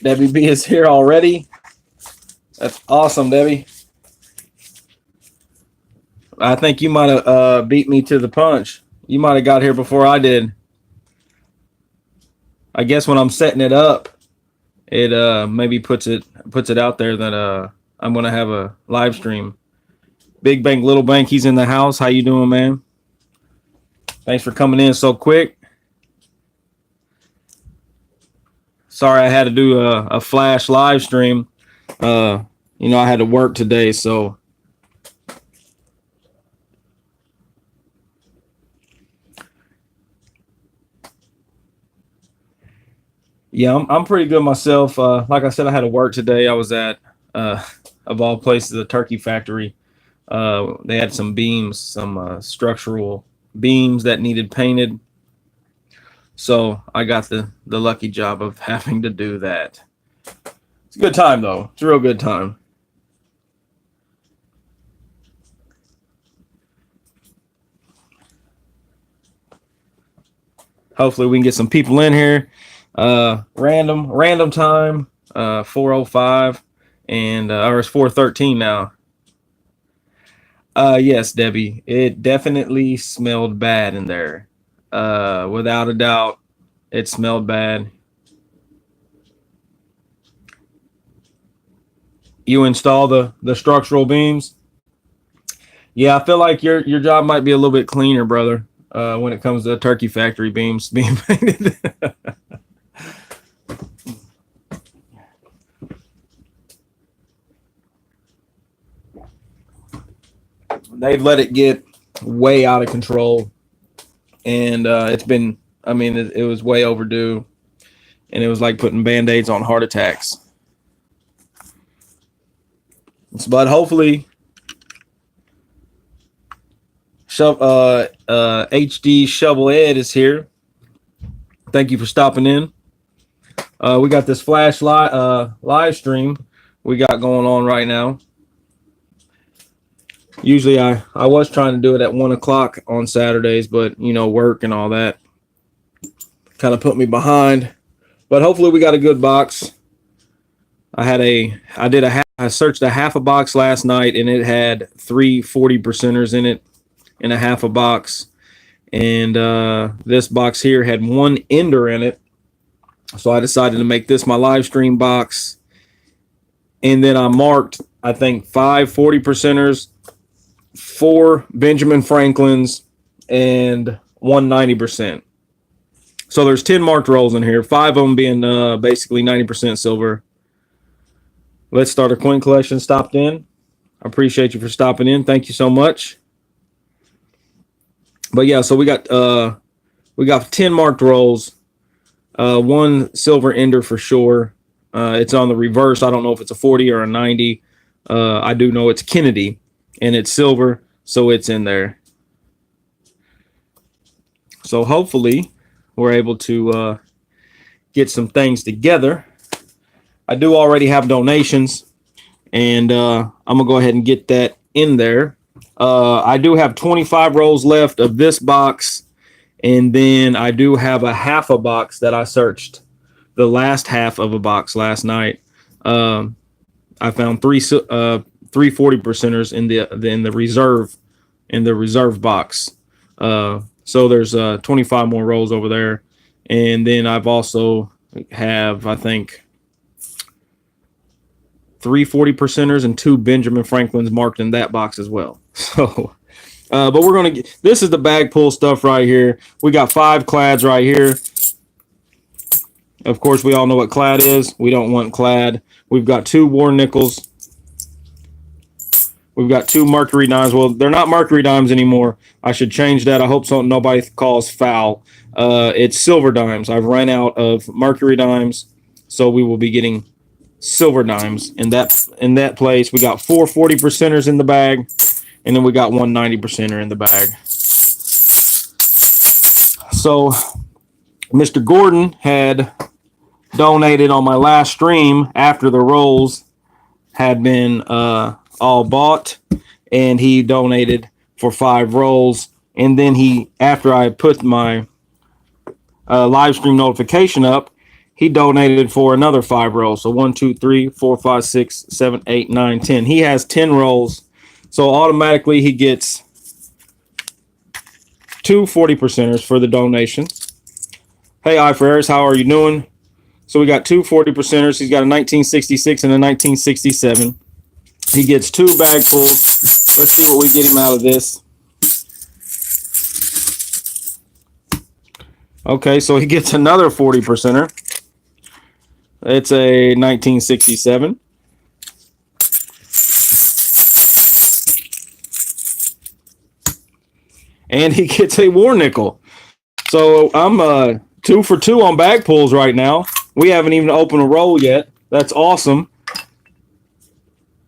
Debbie B is here already. That's awesome, Debbie. I think you might have beat me to the punch. You might have got here before I did. I guess when I'm setting it up, it maybe puts it out there that I'm gonna have a live stream. Big Bank, Little Bank, he's in the house. How you doing, man? Thanks for coming in so quick. Sorry I had to do a flash live stream. You know, I had to work today, so yeah, I'm pretty good myself. Like I said, I had to work today. I was at of all places, the turkey factory. They had some beams, some structural beams that needed painted. So I got the lucky job of having to do that. It's a good time, though. It's a real good time. Hopefully we can get some people in here. Random time, 4:05, and or it's 4:13 now. Yes, Debbie, it definitely smelled bad in there. Without a doubt, it smelled bad. You install the structural beams. Yeah, I feel like your job might be a little bit cleaner, brother, when it comes to the turkey factory beams being painted. They've let it get way out of control, and it's been, I mean, it was way overdue, and it was like putting band-aids on heart attacks. But hopefully HD Shovel Ed is here. Thank you for stopping in. We got this flash live stream we got going on right now. Usually I was trying to do it at 1 o'clock on Saturdays, but you know, work and all that kind of put me behind. But hopefully we got a good box. I searched a half a box last night, and it had 3 40%ers in it in a half a box. And this box here had 1 ender in it. So I decided to make this my live stream box. And then I marked, I think, 5 40%ers, 4 Benjamin Franklins, and 1 90%. So there's 10 marked rolls in here, 5 of them being basically 90% silver. Let's Start a Coin Collection stopped in. I appreciate you for stopping in. Thank you so much. But yeah, so we got 10 marked rolls, 1 silver ender for sure. It's on the reverse. I don't know if it's a 40 or a 90. I do know it's Kennedy, and it's silver, so it's in there. So hopefully we're able to get some things together. I do already have donations, and I'm going to go ahead and get that in there. I do have 25 rolls left of this box, and then I do have a half a box that I searched the last half of a box last night. I found 3 40%ers in the reserve box. So there's 25 more rolls over there, and then I've also have, I think, 3 40%ers and 2 Benjamin Franklins marked in that box as well. So, but we're going to get, this is the bag pull stuff right here. We got 5 clads right here. Of course, we all know what clad is. We don't want clad. We've got 2 war nickels. We've got 2 mercury dimes. Well, they're not mercury dimes anymore. I should change that. I hope so nobody calls foul. It's silver dimes. I've run out of mercury dimes, so we will be getting silver dimes in that place. We got 4 40%ers in the bag, and then we got 1 90%er in the bag. So Mr. Gordon had donated on my last stream after the rolls had been all bought, and he donated for 5 rolls. And then after I put my live stream notification up, he donated for another 5 rolls. So 1, 2, 3, 4, 5, 6, 7, 8, 9, 10. He has 10 rolls. So automatically he gets 2 40%ers for the donation. Hey, adheres, how are you doing? So we got 2 40%ers. He's got a 1966 and a 1967. He gets 2 bagfuls. Let's see what we get him out of this. Okay, so he gets another 40%er. It's a 1967. And he gets a war nickel. So I'm 2 for 2 on bag pulls right now. We haven't even opened a roll yet. That's awesome.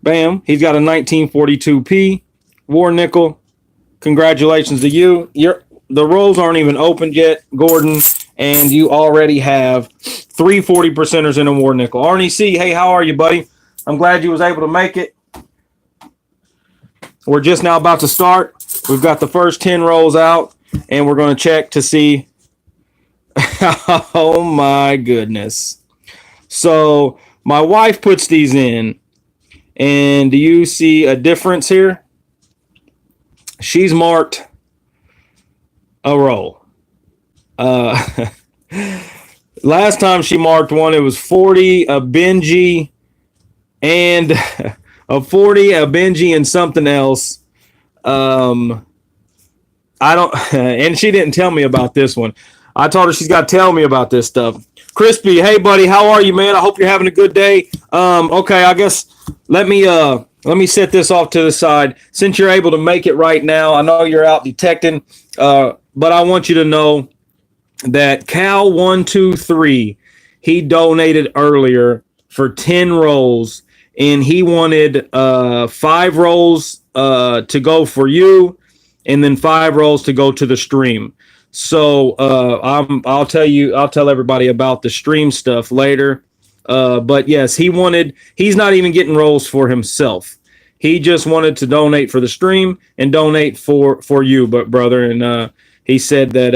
Bam. He's got a 1942p war nickel. Congratulations to you. The rolls aren't even opened yet, Gordon, and you already have 3 40%ers in a war nickel. Arnie C, hey, how are you, buddy? I'm glad you was able to make it. We're just now about to start. We've got the first 10 rolls out, and we're going to check to see. Oh, my goodness. So my wife puts these in, and do you see a difference here? She's marked a roll. Last time she marked one, it was 40, a Benji, and a 40, a Benji, and something else. I don't, and she didn't tell me about this one. I told her she's got to tell me about this stuff. Crispy, hey buddy, how are you, man? I hope you're having a good day. Okay, I guess let me set this off to the side. Since you're able to make it right now, I know you're out detecting, but I want you to know that Cal123, he donated earlier for 10 rolls, and he wanted 5 rolls to go for you, and then 5 rolls to go to the stream. So I'll tell everybody about the stream stuff later. But yes, he's not even getting rolls for himself. He just wanted to donate for the stream and donate for you, but brother. And he said that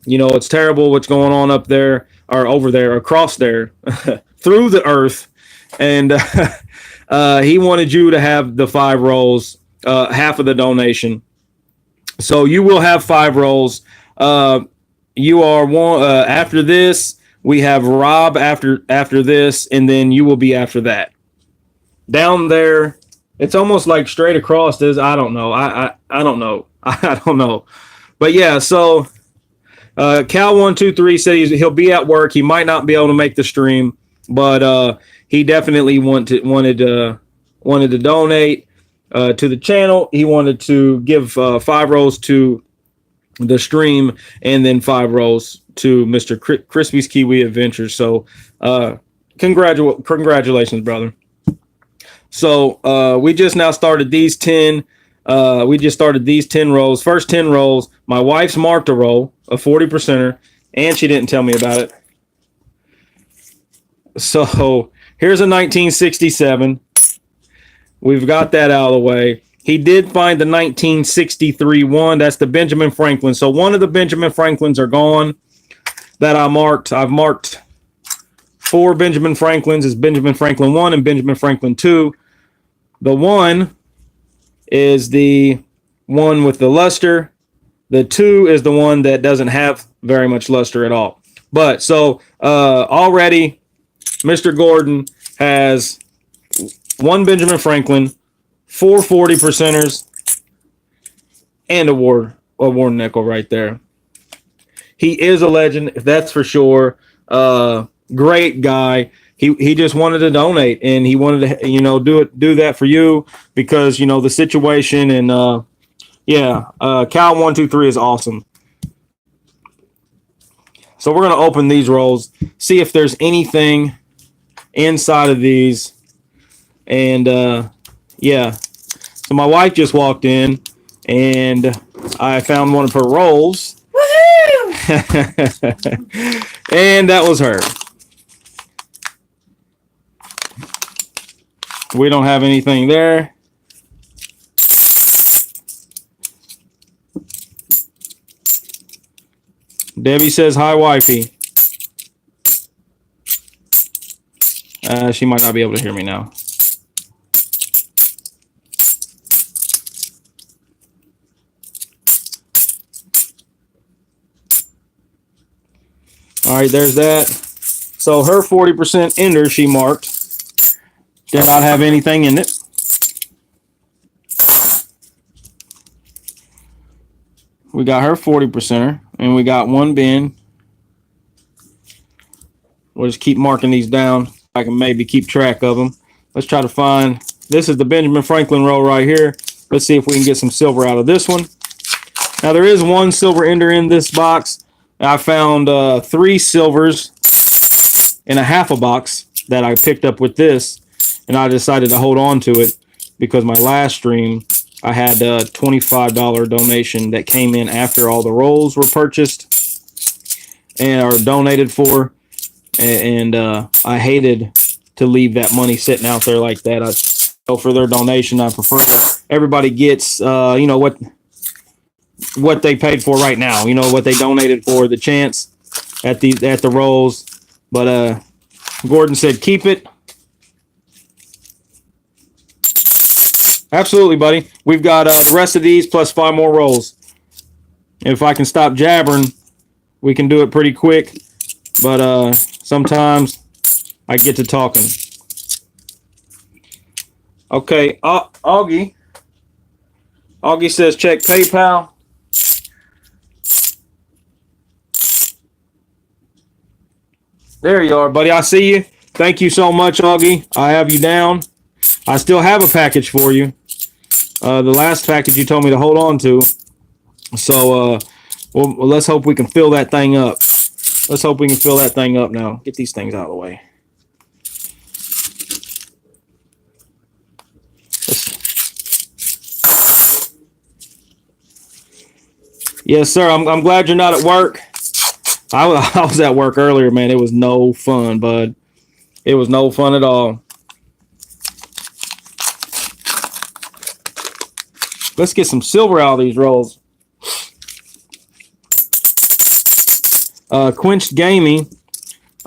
it's terrible what's going on up there or over there, across there, through the earth. And he wanted you to have the 5 rolls, half of the donation. So you will have 5 rolls. You are one after this. We have Rob after this, and then you will be after that. Down there, it's almost like straight across. I don't know. I don't know. I don't know. But yeah, so Cal123 said he'll be at work. He might not be able to make the stream, but he definitely wanted to donate to the channel. He wanted to give 5 rolls to the stream and then 5 rolls to Mr. Crispy's Kiwi Adventures. So congratulations, brother. So we just now started these 10. We just started these 10 rolls. First 10 rolls. My wife's marked a roll, a 40%er, and she didn't tell me about it. So here's a 1967. We've got that out of the way. He did find the 1963 one. That's the Benjamin Franklin. So one of the Benjamin Franklins are gone that I marked. I've marked 4 Benjamin Franklins. It's Benjamin Franklin 1 and Benjamin Franklin 2. The 1 is the one with the luster. The 2 is the one that doesn't have very much luster at all. But so already Mr. Gordon has 1 Benjamin Franklin, 4 40%ers, and a war nickel right there. He is a legend, that's for sure. Great guy. He just wanted to donate, and he wanted to do that for you because the situation. And Cal123 is awesome. So we're gonna open these rolls, see if there's anything inside of these. And so my wife just walked in, and I found one of her rolls. And that was her. We don't have anything there. Debbie says, hi, wifey. She might not be able to hear me now. All right, there's that. So her 40% ender she marked did not have anything in it. We got her 40%er, and we got one bin. We'll just keep marking these down. I can maybe keep track of them. Let's try to find, this is the Benjamin Franklin roll right here. Let's see if we can get some silver out of this one. Now there is one silver ender in this box. I found 3 silvers in a half a box that I picked up with this, and I decided to hold on to it because my last stream I had a $25 donation that came in after all the rolls were purchased and are donated for, and I hated to leave that money sitting out there like that. I go for their donation. I prefer that everybody gets you know what they paid for right now, you know what they donated for, the chance at the rolls. But Gordon said keep it. Absolutely, buddy. We've got the rest of these plus 5 more rolls. If I can stop jabbering, we can do it pretty quick. But sometimes I get to talking. Okay, Augie says check PayPal. There you are, buddy. I see you. Thank you so much, Augie. I have you down. I still have a package for you. The last package you told me to hold on to. So, well, let's hope we can fill that thing up. Let's hope we can fill that thing up now. Get these things out of the way. Yes, sir. I'm glad you're not at work. I was at work earlier, man. It was no fun, bud. It was no fun at all. Let's get some silver out of these rolls. Quenched Gaming,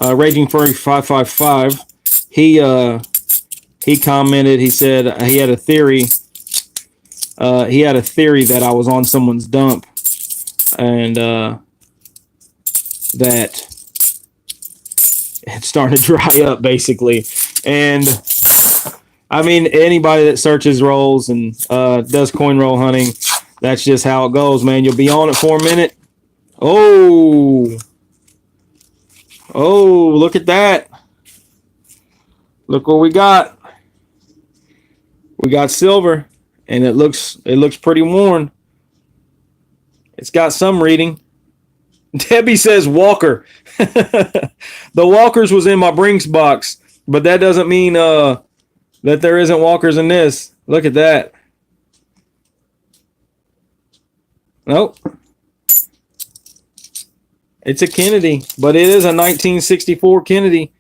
Raging Furry 555. He commented. He said he had a theory. He had a theory that I was on someone's dump, and that it's starting to dry up, basically. And I mean, anybody that searches rolls and does coin roll hunting, that's just how it goes, man. You'll be on it for a minute. Oh, look at that. Look what we got. We got silver, and it looks pretty worn. It's got some reading. Debbie says Walker. The Walkers was in my Brinks box, but that doesn't mean that there isn't Walkers in this. Look at that. Nope. It's a Kennedy, but it is a 1964 Kennedy.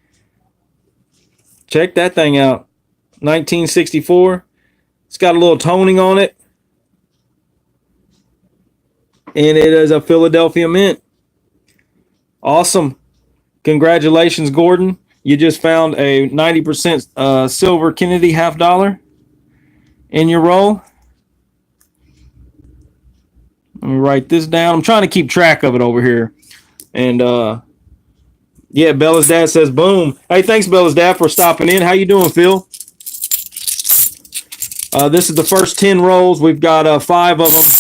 Check that thing out. 1964. It's got a little toning on it. And it is a Philadelphia mint. Awesome. Congratulations, Gordon. You just found a 90% silver Kennedy $50 in your roll. Let me write this down. I'm trying to keep track of it over here. And yeah, Bella's dad says boom. Hey, thanks, Bella's dad, for stopping in. How you doing, Phil? This is the first 10 rolls. We've got 5 of them.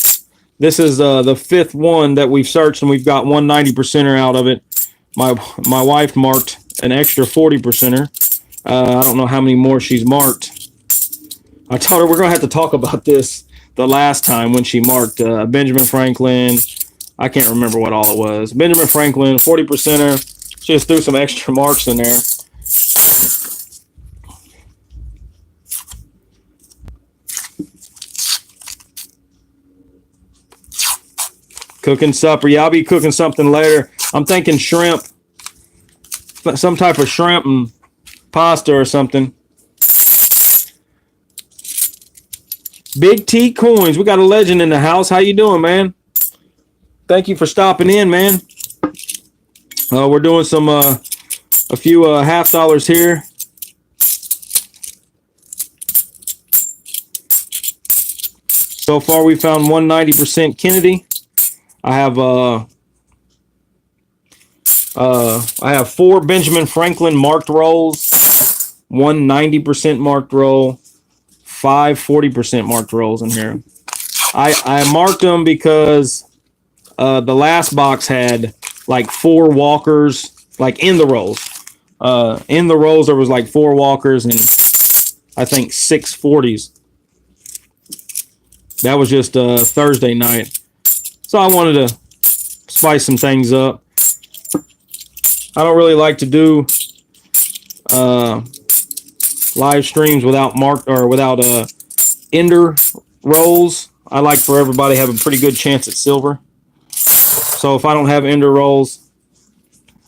This is the 5th one that we've searched, and we've got 190%er out of it. My wife marked an extra 40%er. I don't know how many more she's marked. I told her we're going to have to talk about this the last time when she marked Benjamin Franklin. I can't remember what all it was. Benjamin Franklin, 40%er. She just threw some extra marks in there. Cooking supper. Yeah, I'll be cooking something later. I'm thinking shrimp. Some type of shrimp and pasta or something. Big T Coins. We got a legend in the house. How you doing, man? Thank you for stopping in, man. We're doing some a few $50 here. So far, we found 190% Kennedy. I have 4 Benjamin Franklin marked rolls, 190% marked roll, 5 40% marked rolls in here. I marked them because the last box had like 4 walkers, like in the rolls. In the rolls, there was like 4 walkers and I think 6 40s. That was just Thursday night. So I wanted to spice some things up. I don't really like to do live streams without ender rolls. I like for everybody to have a pretty good chance at silver. So if I don't have ender rolls,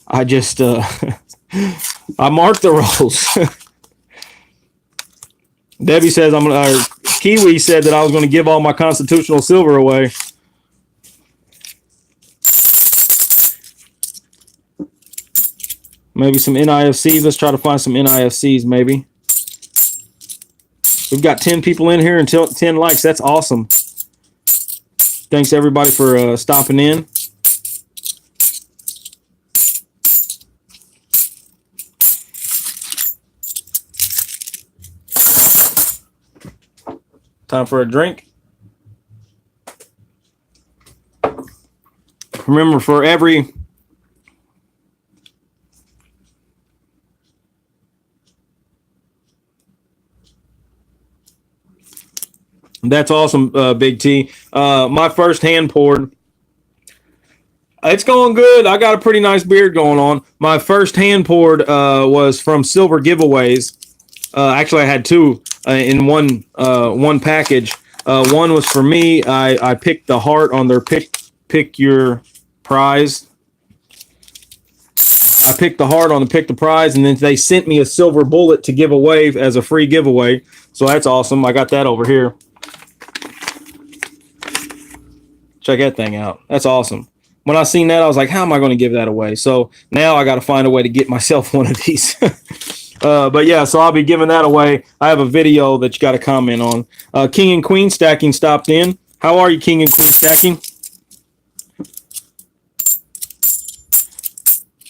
I just I mark the rolls. Debbie says Kiwi said that I was going to give all my constitutional silver away. Maybe some NIFCs. Let's try to find some NIFCs maybe. We've got 10 people in here and 10 likes. That's awesome. Thanks everybody for stopping in. Time for a drink. Remember, for every That's awesome, Big T. My first hand poured. It's going good. I got a pretty nice beard going on. My first hand poured was from Silver Giveaways. Actually, I had 2 in one package. One was for me. I picked the heart on their pick your prize. I picked the heart on the pick the prize, and then they sent me a silver bullet to give away as a free giveaway. So that's awesome. I got that over here. Check that thing out. That's awesome. When I seen that, I was like, how am I going to give that away? So now I got to find a way to get myself one of these. But yeah, so I'll be giving that away. I have a video that you got to comment on. King and Queen Stacking stopped in. How are you, King and Queen Stacking?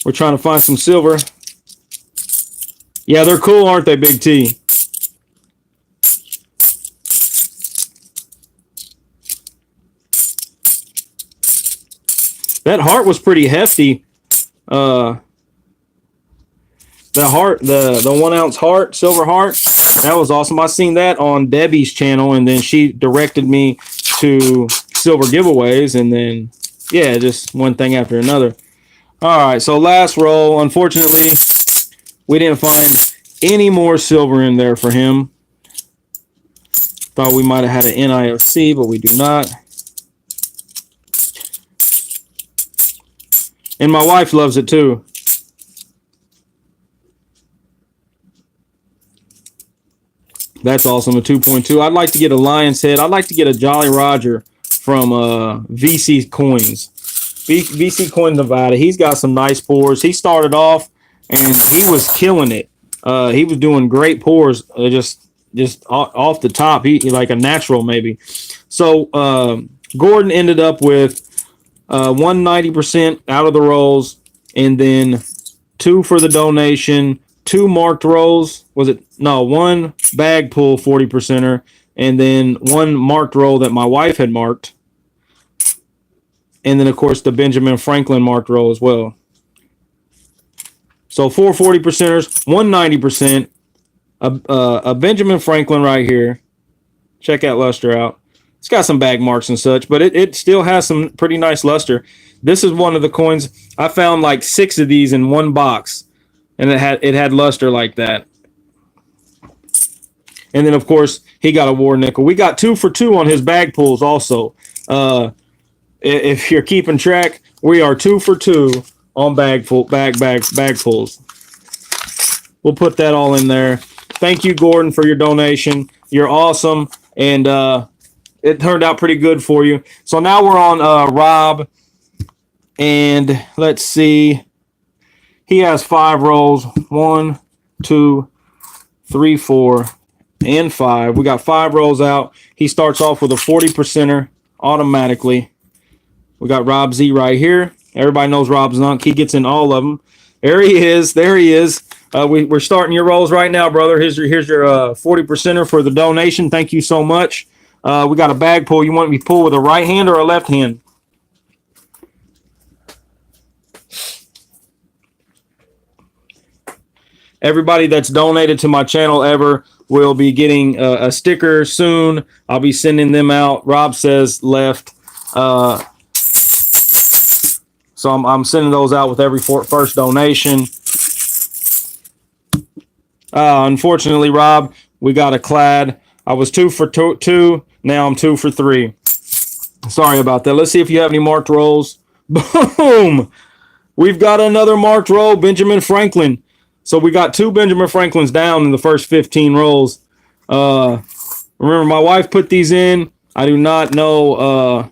We're trying to find some silver. Yeah, they're cool, aren't they, Big T? That heart was pretty hefty. The heart, the 1 ounce heart, silver heart, that was awesome. I seen that on Debbie's channel, and then she directed me to Silver Giveaways, and then yeah, just one thing after another. All right, so last roll. Unfortunately, we didn't find any more silver in there for him. Thought we might have had an NIFC, but we do not. And my wife loves it too. That's awesome, a 2.2. I'd like to get a Lion's Head. I'd like to get a Jolly Roger from VC Coins. VC Coin Nevada. He's got some nice pours. He started off and he was killing it. He was doing great pours, just off the top. He like a natural maybe. So Gordon ended up with 190% out of the rolls, and then 2 for the donation, 2 marked rolls. Was it? No, 1 bag pull 40%er, and then 1 marked roll that my wife had marked. And then, of course, the Benjamin Franklin marked roll as well. So 4 40%ers, 190%, a Benjamin Franklin right here. Check that luster out. It's got some bag marks and such, but it still has some pretty nice luster. This is one of the coins. I found like 6 of these in one box, and it had luster like that. And then, of course, he got a war nickel. We got 2 for 2 on his bag pulls also. If you're keeping track, we are 2 for 2 on bag pulls. We'll put that all in there. Thank you, Gordon, for your donation. You're awesome, and it turned out pretty good for you. So now we're on Rob, and let's see. He has 5 rolls. 1, 2, 3, 4, and 5. We got 5 rolls out. He starts off with a 40%er automatically. We got Rob Z right here. Everybody knows Rob Zunk. He gets in all of them. There he is. There he is. We're starting your rolls right now, brother. Here's your 40%er for the donation. Thank you so much. We got a bag pull. You want me to pull with a right hand or a left hand? Everybody that's donated to my channel ever will be getting a sticker soon. I'll be sending them out. Rob says left. So I'm sending those out with every first donation. Unfortunately, Rob, we got a clad. I was 2 for 2. Now I'm 2 for 3. Sorry about that. Let's see if you have any marked rolls. Boom! We've got another marked roll, Benjamin Franklin. So we got 2 Benjamin Franklins down in the first 15 rolls. Remember, my wife put these in. I do not know.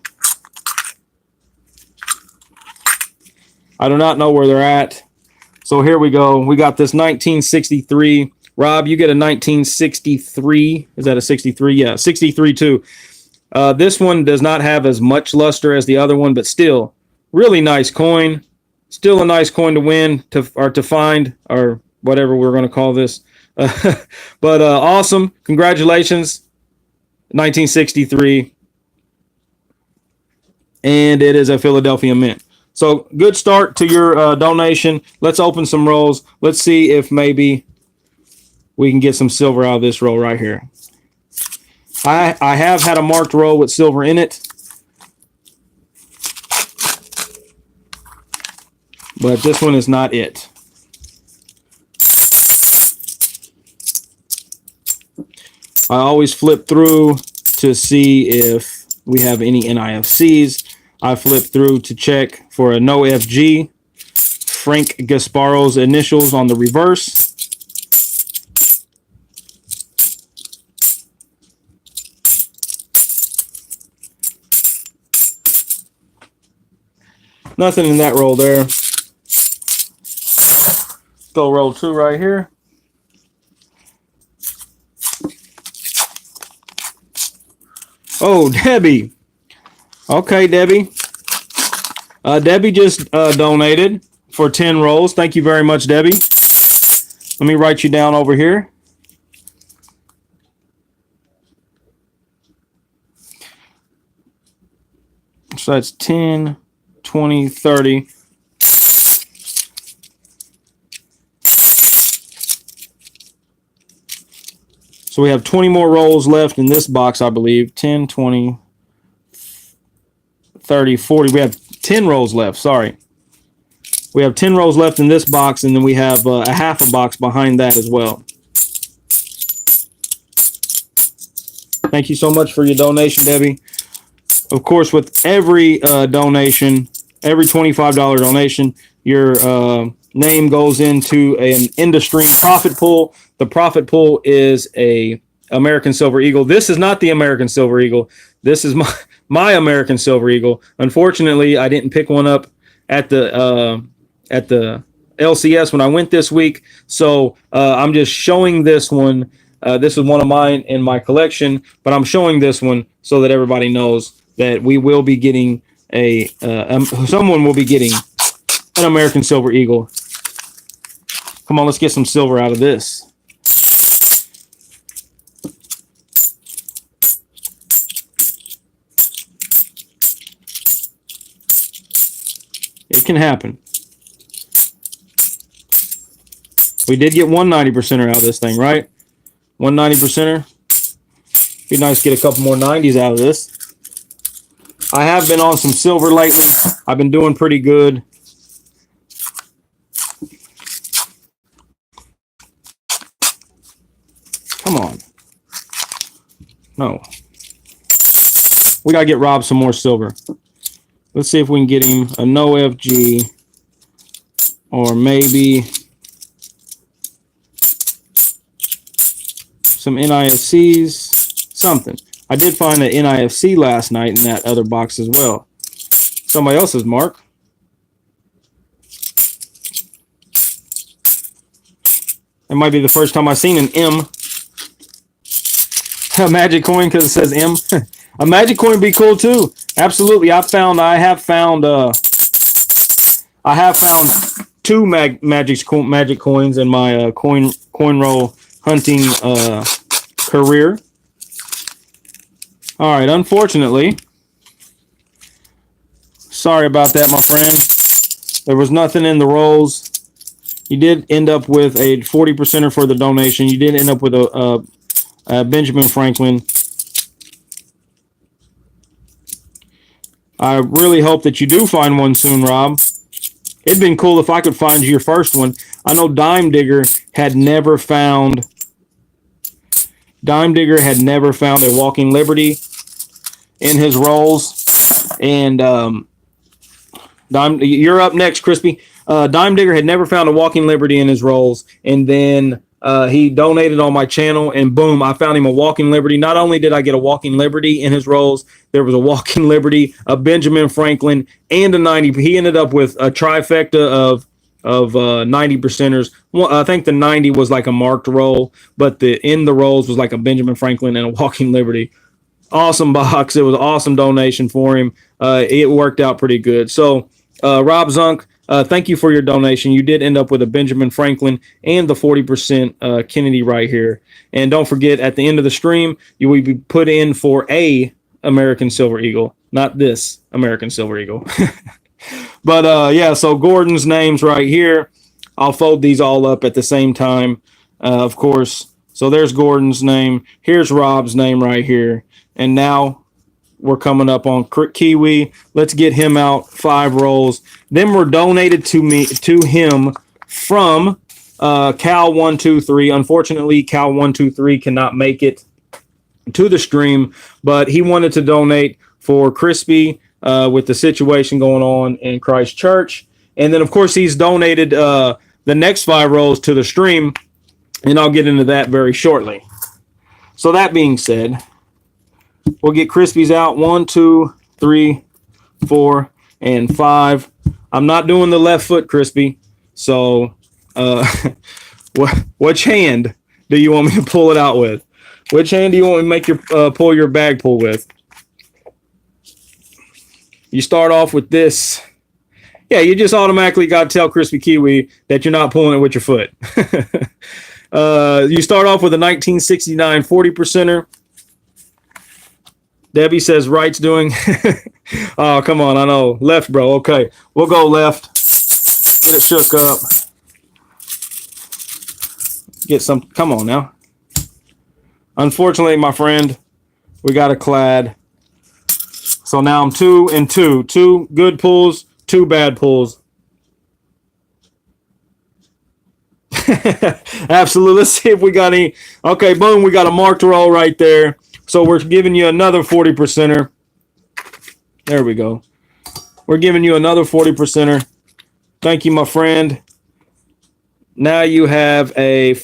I do not know where they're at. So here we go. We got this 1963. Rob, you get a 1963. Is that a 63? Yeah, 63 too. This one does not have as much luster as the other one, but still, really nice coin. Still a nice coin to win, to find, or whatever we're going to call this. But awesome. Congratulations. 1963. And it is a Philadelphia Mint. So good start to your donation. Let's open some rolls. Let's see if maybe we can get some silver out of this roll right here. I have had a marked roll with silver in it, but this one is not it. I always flip through to see if we have any NIFCs. I flip through to check for a no FG. Frank Gasparo's initials on the reverse. Nothing in that roll there. Go roll 2 right here. Oh, Debbie. Okay, Debbie. Debbie just donated for 10 rolls. Thank you very much, Debbie. Let me write you down over here. So that's 10, 20, 30. So we have 20 more rolls left in this box, I believe. 10, 20, 30, 40. We have 10 rolls left. Sorry. We have 10 rolls left in this box, and then we have a half a box behind that as well. Thank you so much for your donation, Debbie. Of course, with every donation, every $25 donation, your name goes into an industry profit pool. The profit pool is a American Silver Eagle. This is not the American Silver Eagle. This is my American Silver Eagle. Unfortunately, I didn't pick one up at the LCS when I went this week. So I'm just showing this one. This is one of mine in my collection, but I'm showing this one so that everybody knows that we will be getting someone will be getting an American Silver Eagle. Come on, let's get some silver out of this. It can happen. We did get 190%er out of this thing, right? 190%er. Be nice to get a couple more 90s out of this. I have been on some silver lately. I've been doing pretty good. Come on. No. We got to get Rob some more silver. Let's see if we can get him a no FG or maybe some NIFCs, something. I did find an NIFC last night in that other box as well. Somebody else's mark. It might be the first time I've seen an M. A magic coin because it says M. A magic coin would be cool too. Absolutely. I have found two magic coins in my coin roll hunting career. All right, unfortunately, sorry about that, my friend. There was nothing in the rolls. You did end up with a 40%er for the donation. You did end up with a Benjamin Franklin. I really hope that you do find one soon, Rob. It'd been cool if I could find your first one. I know Dime Digger had never found a Walking Liberty in his rolls. And you're up next, Crispy. Dime Digger had never found a Walking Liberty in his rolls, and then he donated on my channel, and boom, I found him a Walking Liberty. Not only did I get a Walking Liberty in his rolls, there was a Walking Liberty, a Benjamin Franklin, and a 90. He ended up with a trifecta of 90%ers. I think the 90 was like a marked roll, but in the rolls was like a Benjamin Franklin and a Walking Liberty. Awesome box. It was an awesome donation for him. It worked out pretty good. So Rob Zunk, thank you for your donation. You did end up with a Benjamin Franklin and the 40% Kennedy right here. And don't forget, at the end of the stream, you will be put in for a American Silver Eagle, not this American Silver Eagle. But yeah, so Gordon's name's right here. I'll fold these all up at the same time, of course. So there's Gordon's name. Here's Rob's name right here. And now we're coming up on Kiwi. Let's get him out 5 rolls. Then were donated to him from Cal123. Unfortunately, Cal123 cannot make it to the stream, but he wanted to donate for Crispy with the situation going on in Christchurch. And then, of course, he's donated the next 5 rolls to the stream, and I'll get into that very shortly. So that being said, we'll get Crispies out. 1, 2, 3, 4, and 5. I'm not doing the left foot, Crispy. So which hand do you want me to pull it out with? Which hand do you want me to make your pull your bag pull with? You start off with this. Yeah, you just automatically got to tell Crispy Kiwi that you're not pulling it with your foot. You start off with a 1969 40%er. Debbie says right's doing. Oh, come on. I know. Left, bro. Okay. We'll go left. Get it shook up. Get some. Come on now. Unfortunately, my friend, we got a clad. So now I'm 2 and 2. 2 good pulls, 2 bad pulls. Absolutely. Let's see if we got any. Okay, boom. We got a marked roll right there. So we're giving you another 40%er. There we go. We're giving you another 40%er. Thank you, my friend. Now you have a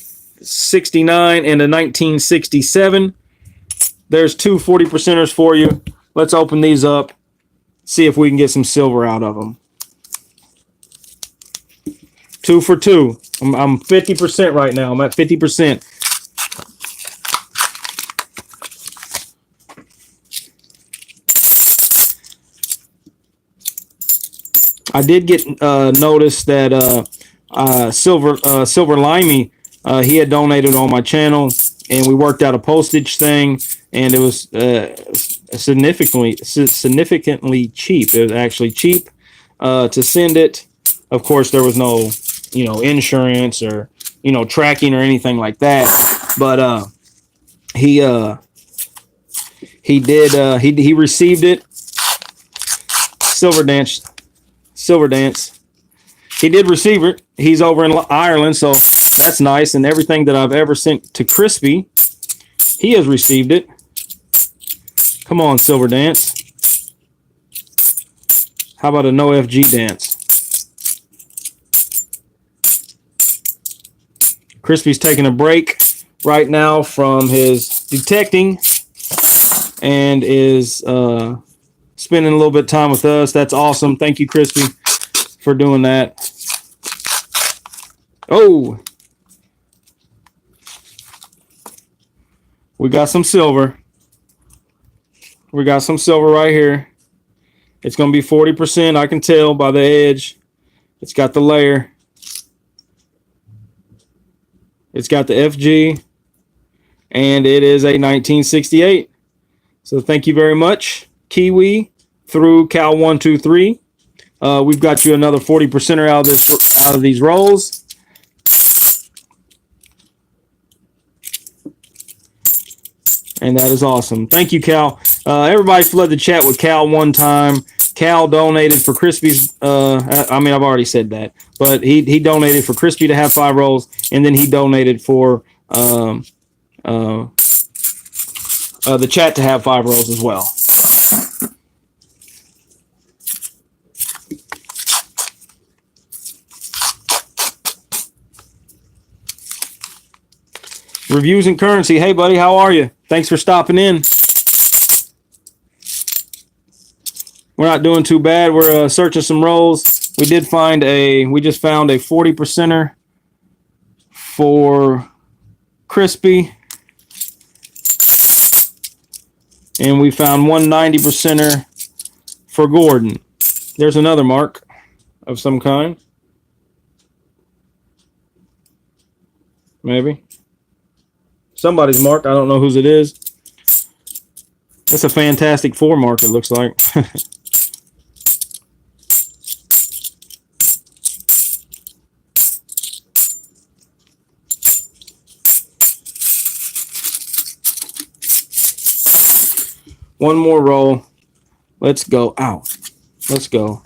69 and a 1967. There's 2 40%ers for you. Let's open these up. See if we can get some silver out of them. 2 for 2. I'm 50% right now. I'm at 50%. I did get notice that Silver Limey, he had donated on my channel, and we worked out a postage thing, and it was significantly cheap. It was actually cheap to send it. Of course, there was no, insurance or, tracking or anything like that. But he received it. Silver Dance. He did receive it. He's over in Ireland, so that's nice. And everything that I've ever sent to Crispy, he has received it. Come on, Silver Dance. How about a no FG dance? Crispy's taking a break right now from his detecting and is spending a little bit of time with us. That's awesome. Thank you, Crispy, for doing that. Oh. We got some silver. We got some silver right here. It's going to be 40%. I can tell by the edge. It's got the layer. It's got the FG. And it is a 1968. So thank you very much, Kiwi, through Cal123. We've got you another 40%er out of these rolls. And that is awesome. Thank you, Cal. Everybody flood the chat with Cal one time. Cal donated for Crispy's. I mean, I've already said that, but he donated for Crispy to have 5 rolls, and then he donated for the chat to have 5 rolls as well. Reviews and currency. Hey, buddy, how are you? Thanks for stopping in. We're not doing too bad. We're searching some rolls. We just found a 40%er for Crispy. And we found one 90%er for Gordon. There's another mark of some kind. Maybe. Somebody's mark. I don't know whose it is. It's a Fantastic Four mark, it looks like. One more roll. Let's go. Ow. Let's go.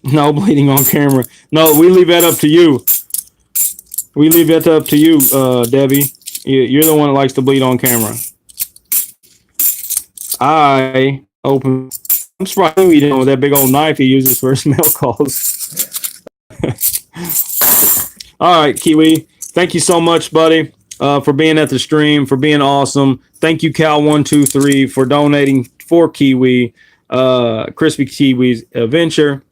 No bleeding on camera. No, we leave that up to you. We leave that up to you, Debbie. You're the one that likes to bleed on camera. I'm surprised you didn't know with that big old knife he uses for his mail calls. All right, Kiwi. Thank you so much, buddy, for being at the stream, for being awesome. Thank you, Cal123, for donating for Kiwi, Crispy Kiwi's venture.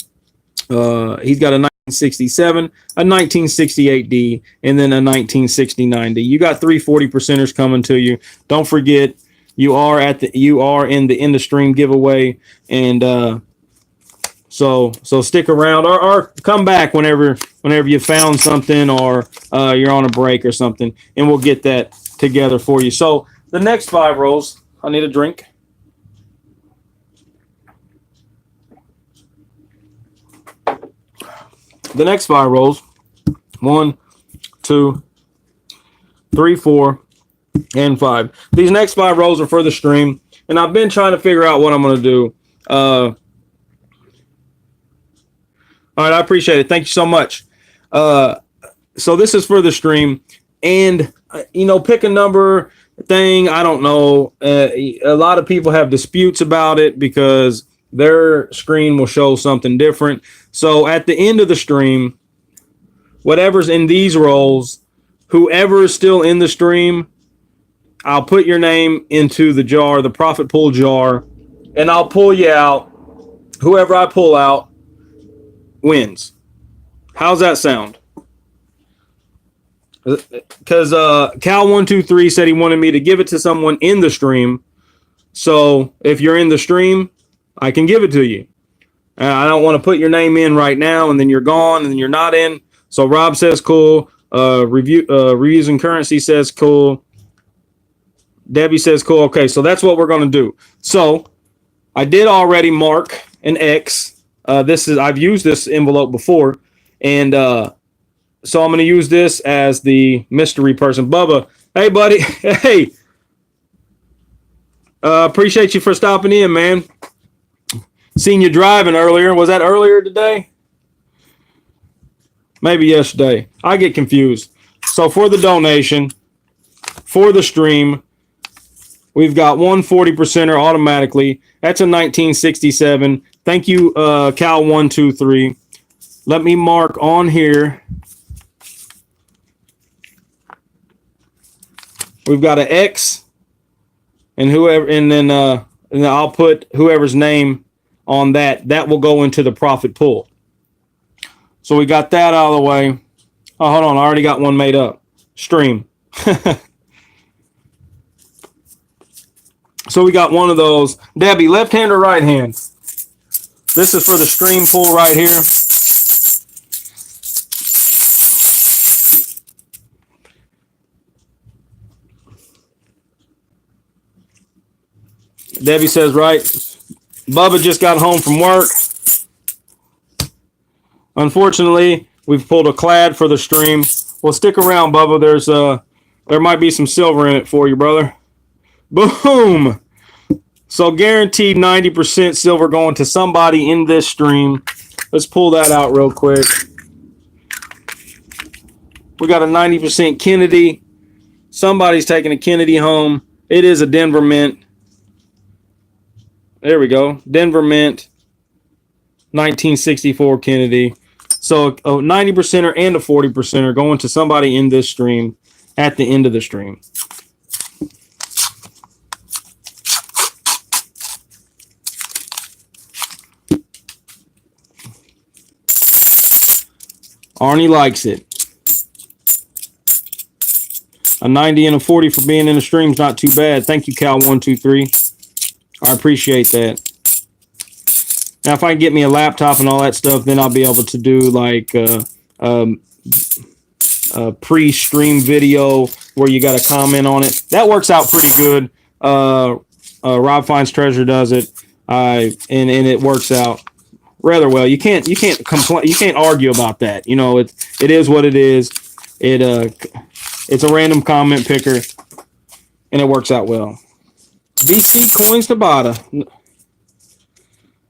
He's got a 1967, a 1968D, and then a 1969D. You got 3 40%ers coming to you. Don't forget, you are in the stream giveaway, and so stick around or come back whenever you found something or you're on a break or something, and we'll get that together for you. So the next 5 rolls, I need a drink. The next 5 rolls, 1, 2, 3, 4, and 5. These next 5 rolls are for the stream, and I've been trying to figure out what I'm going to do. All right, I appreciate it. Thank you so much. So this is for the stream, and pick a number thing. I don't know. A lot of people have disputes about it because their screen will show something different. So at the end of the stream, whatever's in these rolls, whoever is still in the stream, I'll put your name into the jar, the profit pool jar, and I'll pull you out. Whoever I pull out wins. How's that sound? Because Cal123 said he wanted me to give it to someone in the stream. So if you're in the stream, I can give it to you. I don't want to put your name in right now and then you're gone and then you're not in. So Rob says cool. Reviews and currency says cool. Debbie says cool. Okay, so that's what we're going to do. So I did already mark an X. I've used this envelope before, and so I'm going to use this as the mystery person. Bubba, hey buddy, hey. Appreciate you for stopping in, man. Seen you driving earlier. Was that earlier today? Maybe yesterday. I get confused. So for the donation, for the stream, we've got 140%er automatically. That's a 1967. Thank you, Cal123. let me mark on here. We've got an X and whoever, and then I'll put whoever's name on that. That will go into the profit pool. So we got that out of the way. Oh, hold on. I already got one made up. Stream. So we got one of those. Debbie, left hand or right hand? This is for the stream pool right here. Debbie says right. Bubba just got home from work. Unfortunately, we've pulled a clad for the stream. Well, stick around, Bubba. There might be some silver in it for you, brother. Boom! So guaranteed 90% silver going to somebody in this stream. Let's pull that out real quick. We got a 90% Kennedy. Somebody's taking a Kennedy home. It is a Denver Mint. There we go. Denver Mint. 1964 Kennedy. So a 90%er and a 40%er going to somebody in this stream at the end of the stream. Arnie likes it. A 90 and a 40 for being in the stream is not too bad. Thank you, Cal123. I appreciate that. Now, if I can get me a laptop and all that stuff, then I'll be able to do like a pre-stream video where you got to comment on it. That works out pretty good. Rob Finds Treasure does it, and it works out rather well. You can't complain. You can't argue about that. You know, it is what it is. It's a random comment picker, and it works out well. VC Coins Nevada.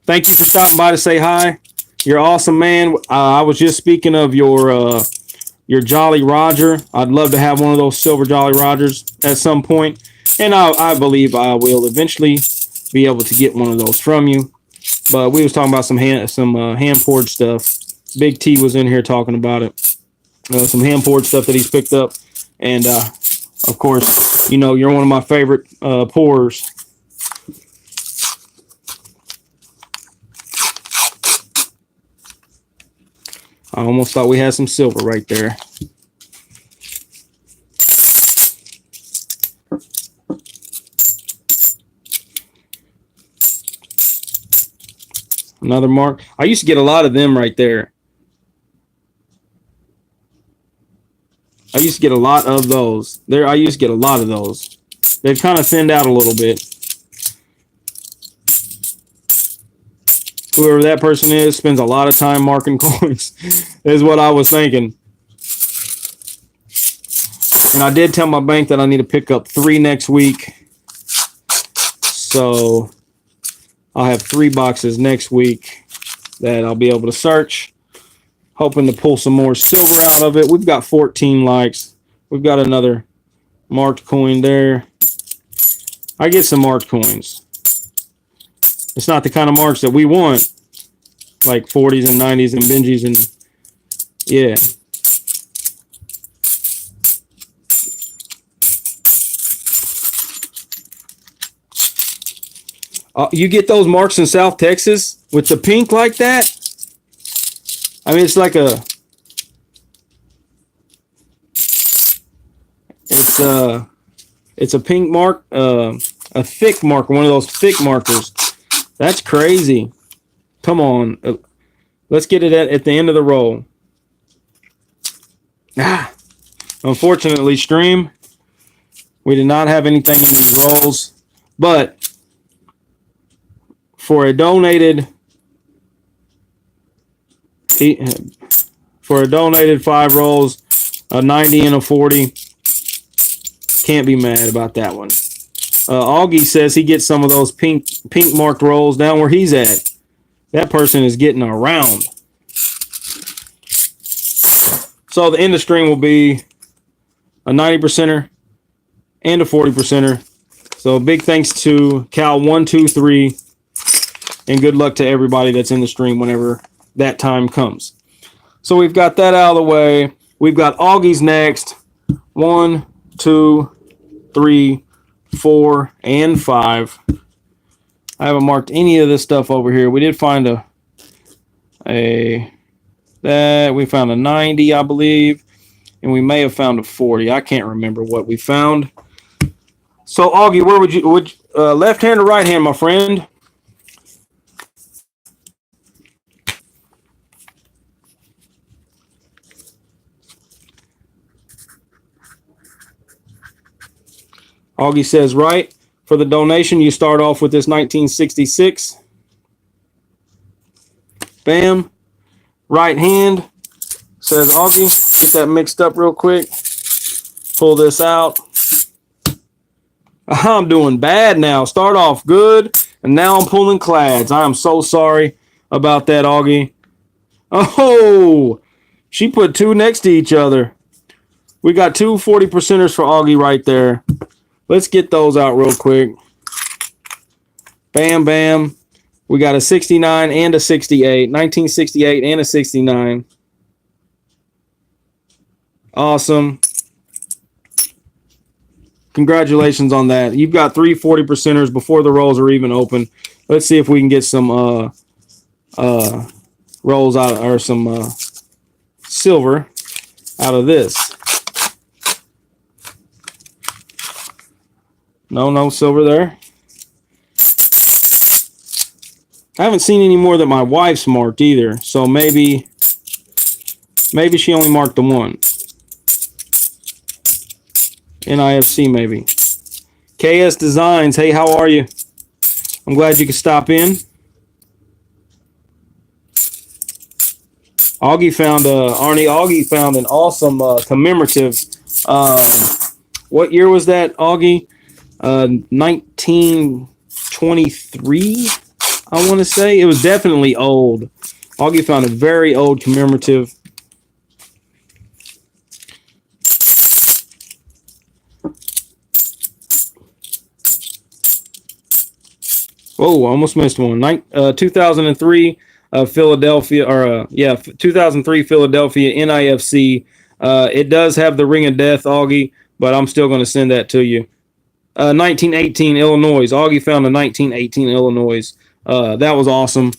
Thank you for stopping by to say hi. You're awesome, man. I was just speaking of your Jolly Roger. I'd love to have one of those silver Jolly Rogers at some point, and I believe I will eventually be able to get one of those from you. But we was talking about some hand poured stuff. Big T was in here talking about it. Some hand poured stuff that he's picked up, and of course, you know, you're one of my favorite pourers. I almost thought we had some silver right there. Another mark. I used to get a lot of them right there. I used to get a lot of those. I used to get a lot of those. They've kind of thinned out a little bit. Whoever that person is spends a lot of time marking coins, is what I was thinking. And I did tell my bank that I need to pick up 3 next week. So I'll have 3 boxes next week that I'll be able to search. Hoping to pull some more silver out of it. We've got 14 likes. We've got another marked coin there. I get some marked coins. It's not the kind of marks that we want, like 40s and 90s and Benjis and yeah. You get those marks in South Texas with the pink like that? I mean, it's like it's a pink mark, a thick marker, one of those thick markers. That's crazy. Come on. Let's get it at the end of the roll. Unfortunately, stream, we did not have anything in these rolls, but for a donated 5 rolls, a 90 and a 40, can't be mad about that one. Augie says he gets some of those pink marked rolls down where he's at. That person is getting around. So the end of stream will be a 90%er and a 40%er. So big thanks to Cal123 and good luck to everybody that's in the stream whenever that time comes. So we've got that out of the way. We've got Augie's next. 1, 2, 3, 4, and 5. I haven't marked any of this stuff over here. We did find we found a 90, I believe, and we may have found a 40. I can't remember what we found. So Augie, where would you left hand or right hand, my friend? Augie says right. For the donation, you start off with this 1966. Bam. Right hand, says Augie. Get that mixed up real quick. Pull this out. I'm doing bad now. Start off good, and now I'm pulling clads. I am so sorry about that, Augie. Oh, she put two next to each other. We got two 40%ers for Augie right there. Let's get those out real quick. Bam, bam. We got a 69 and a 68. 1968 and a 69. Awesome. Congratulations on that. You've got three 40%ers before the rolls are even open. Let's see if we can get some rolls out, or some silver out of this. No silver there. I haven't seen any more that my wife's marked either, so maybe she only marked the one. NIFC maybe. KS Designs, hey, how are you? I'm glad you could stop in. Augie found an awesome commemorative. What year was that, Augie? 1923, I want to say. It was definitely old. Augie found a very old commemorative. Whoa, I almost missed one. 2003 Philadelphia, 2003 Philadelphia NIFC. It does have the Ring of Death, Augie, but I'm still going to send that to you. 1918 Illinois. Augie found a 1918 Illinois. That was awesome.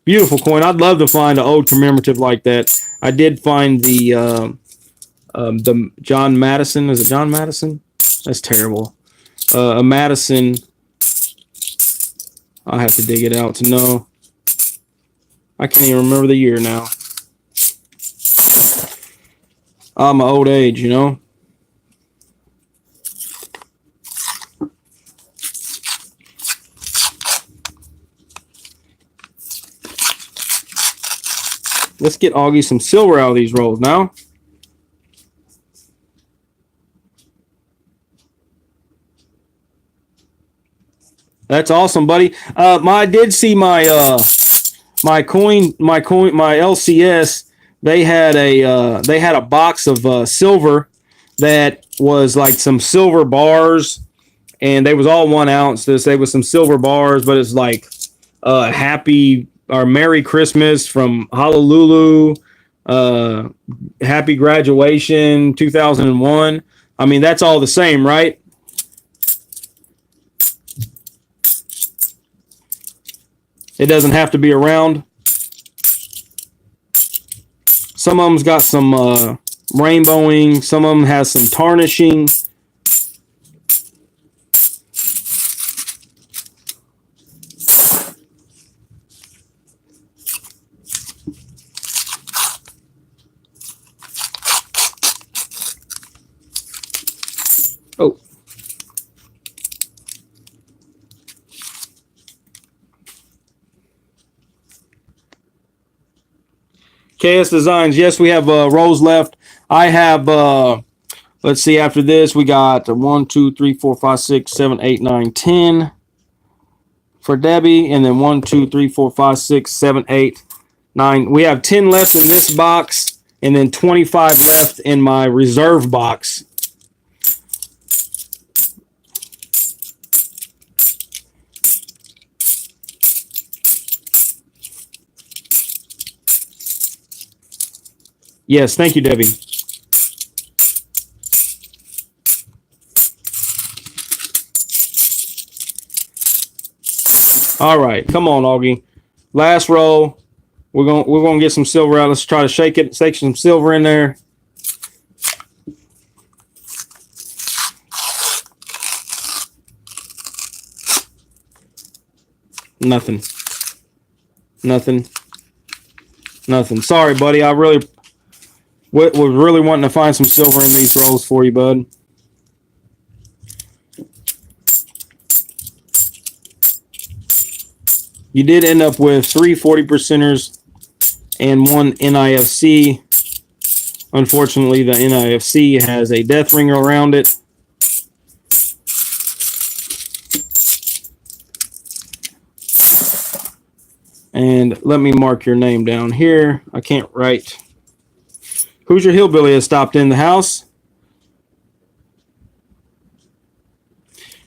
Beautiful coin. I'd love to find an old commemorative like that. I did find the John Madison. Is it John Madison? That's terrible. A Madison. I'll have to dig it out to know. I can't even remember the year now. I'm my old age, you know. Let's get Augie some silver out of these rolls now. That's awesome, buddy. I did see my LCS. They had a box of silver that was like some silver bars, and they was all 1 ounce. They was some silver bars, but it's like happy or Merry Christmas from Honolulu, Happy Graduation 2001. I mean, that's all the same, right? It doesn't have to be around. Some of them's got some rainbowing. Some of them has some tarnishing. Oh. KS Designs, yes, we have rolls left. I have, let's see, after this, we got 1, 2, 3, 4, 5, 6, 7, 8, 9, 10 for Debbie, and then 1, 2, 3, 4, 5, 6, 7, 8, 9. We have 10 left in this box, and then 25 left in my reserve box. Yes, thank you, Debbie. All right, come on, Augie. Last row. We're gonna get some silver out. Let's try to shake it, shake some silver in there. Nothing. Nothing. Nothing. Sorry, buddy. I really was really wanting to find some silver in these rolls for you, bud. You did end up with 3 40%ers and 1 NIFC. Unfortunately, the NIFC has a death ring around it. And let me mark your name down here. I can't write. Who's your hillbilly has stopped in the house?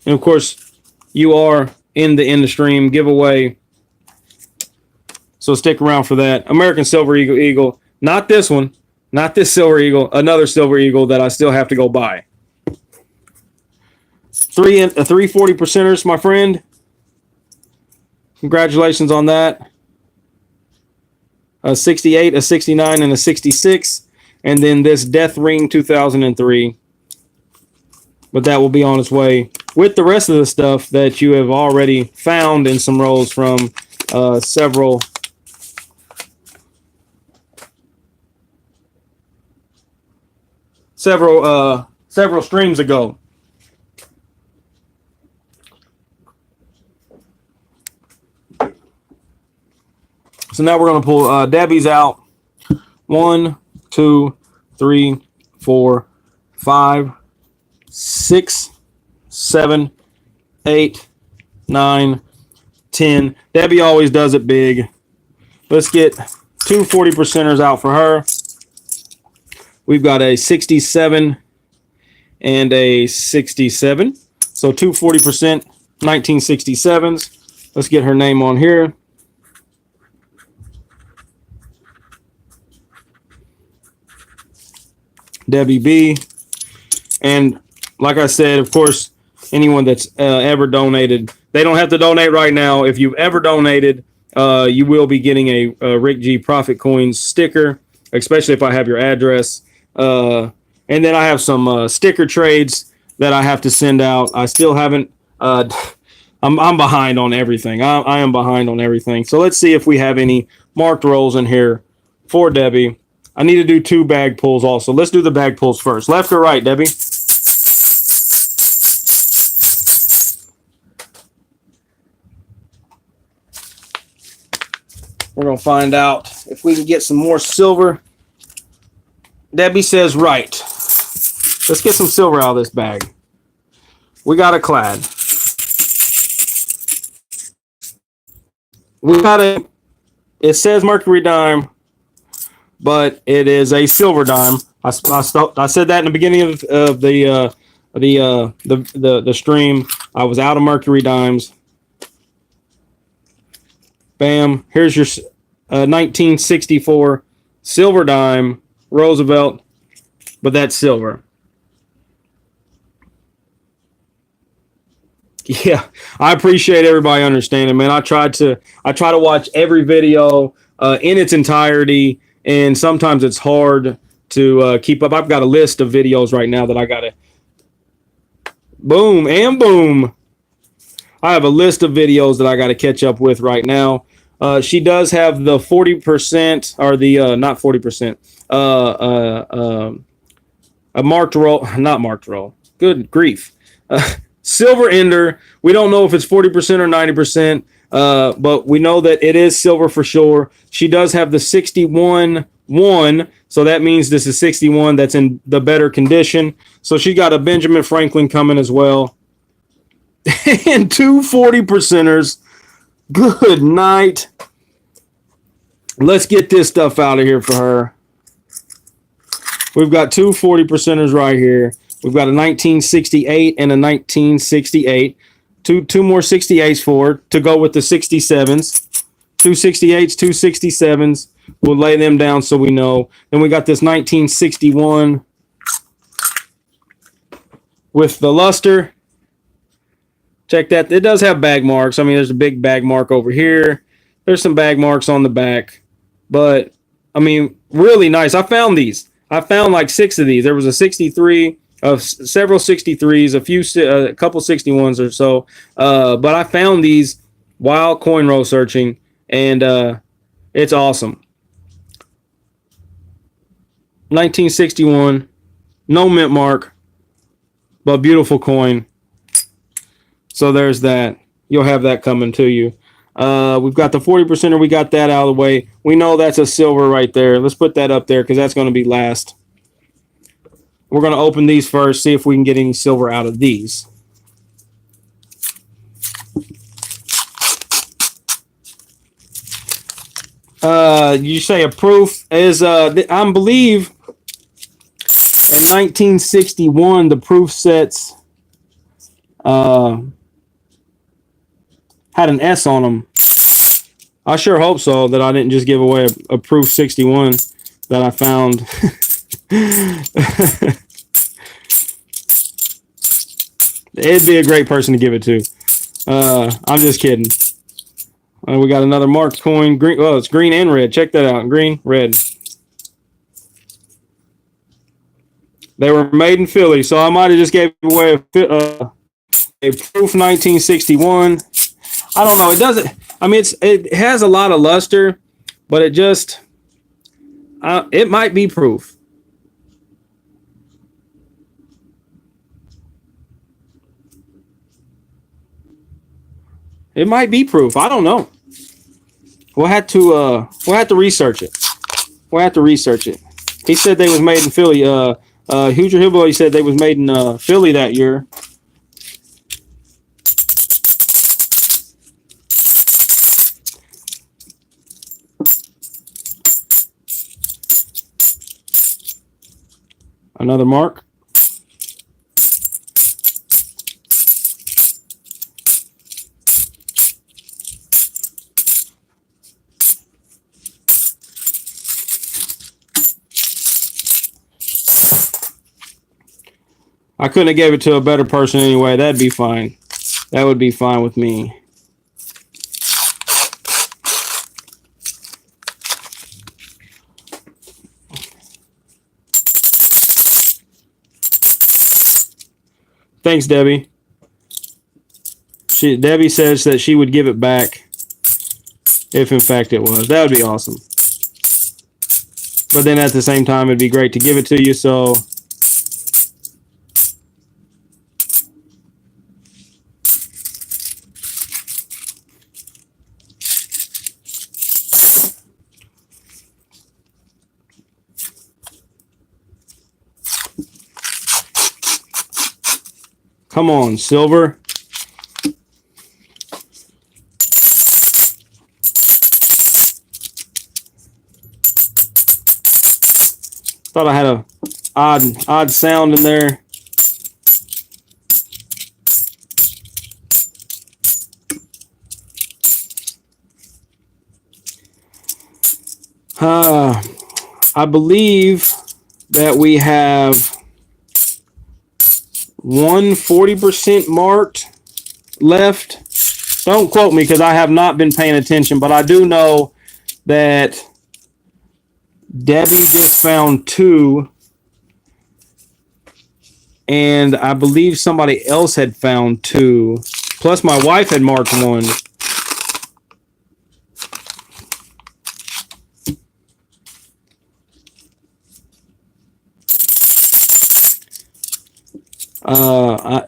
And of course, you are in the stream giveaway. So stick around for that. American Silver Eagle. Not this one. Not this Silver Eagle. Another Silver Eagle that I still have to go buy. 3 40%ers, my friend. Congratulations on that. A 68, a 69, and a 66. And then this Death Ring 2003. But that will be on its way with the rest of the stuff that you have already found in some rolls from several streams ago. So now we're going to pull Debbie's out. 1, 2, 3, 4, 5, 6, 7, 8, 9, 10. Debbie always does it big. Let's get 2 40%ers out for her. We've got a 67 and a 67. So 2 40%, 1967s. Let's get her name on here. Debbie B. And like I said, of course, anyone that's ever donated, they don't have to donate right now. If you've ever donated, you will be getting a Rick G Profit Coins sticker, especially if I have your address. And then I have some sticker trades that I have to send out. I still haven't. I'm behind on everything. I am behind on everything. So let's see if we have any marked rolls in here for Debbie. I need to do 2 bag pulls also. Let's do the bag pulls first. Left or right, Debbie? We're going to find out if we can get some more silver. Debbie says right. Let's get some silver out of this bag. We got a clad. We got a, it says Mercury dime, but it is a silver dime. I said that in the beginning of the stream. I was out of Mercury dimes. Bam. Here's your 1964 silver dime Roosevelt, but that's silver. Yeah, I appreciate everybody understanding, man. I try to watch every video in its entirety, and sometimes it's hard to keep up. I've got a list of videos right now that I got to boom and boom. I have a list of videos that I got to catch up with right now. She does have the 40% or the not 40%. A marked roll, not marked roll. Good grief. Silver ender. We don't know if it's 40% or 90%, but we know that it is silver for sure. She does have the 61-1, so that means this is 61 that's in the better condition. So she got a Benjamin Franklin coming as well. And 2 40%ers. Good night. Let's get this stuff out of here for her. We've got 2 40%ers right here. We've got a 1968 and a 1968. Two more 68s for her to go with the 67s. 2 68s, 2 67s. We'll lay them down so we know. Then we got this 1961 with the luster. Check that. It does have bag marks. I mean, there's a big bag mark over here. There's some bag marks on the back. But, I mean, really nice. I found these. I found like 6 of these. There was a 63, several 63s, a couple 61s or so. But I found these while coin row searching, and it's awesome. 1961, no mint mark, but beautiful coin. So there's that. You'll have that coming to you. We've got the 40%er. We got that out of the way. We know that's a silver right there. Let's put that up there because that's going to be last. We're going to open these first, see if we can get any silver out of these. You say a proof is, I believe in 1961, the proof sets had an S on them. I sure hope so that I didn't just give away a proof 61 that I found. It'd be a great person to give it to. I'm just kidding. We got another marked coin. Green. Well, it's green and red. Check that out. Green, red. They were made in Philly, so I might have just gave away a proof 1961. I don't know. It doesn't. I mean, it has a lot of luster, but it just it might be proof. It might be proof. I don't know. We'll have to research it. We'll have to research it. He said they was made in Philly. Hoosier Hillbilly said they was made in Philly that year. Another mark. I couldn't have gave it to a better person anyway. That'd be fine. That would be fine with me. Thanks, Debbie. Debbie says that she would give it back if in fact it was. That would be awesome. But then at the same time, it'd be great to give it to you, so... Come on, silver. Thought I had a odd sound in there. I believe that we have 140% marked left. Don't quote me because I have not been paying attention, but I do know that Debbie just found 2, and I believe somebody else had found 2, plus my wife had marked 1.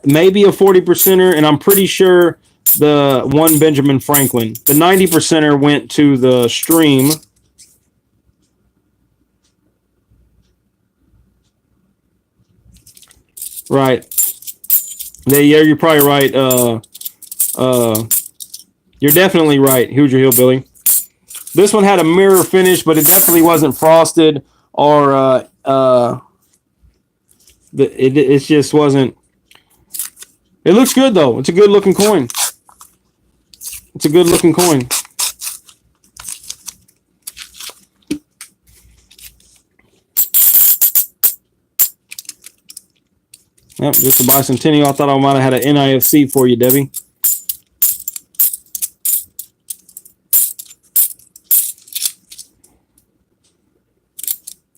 Maybe a 40%er, and I'm pretty sure the one Benjamin Franklin. The 90%er went to the stream. Right. Yeah, you're probably right. You're definitely right, Hoosier Hillbilly. This one had a mirror finish, but it definitely wasn't frosted or it just wasn't. It looks good though. It's a good looking coin. It's a good looking coin. Yep, just a bicentennial. I thought I might have had an NIFC for you, Debbie.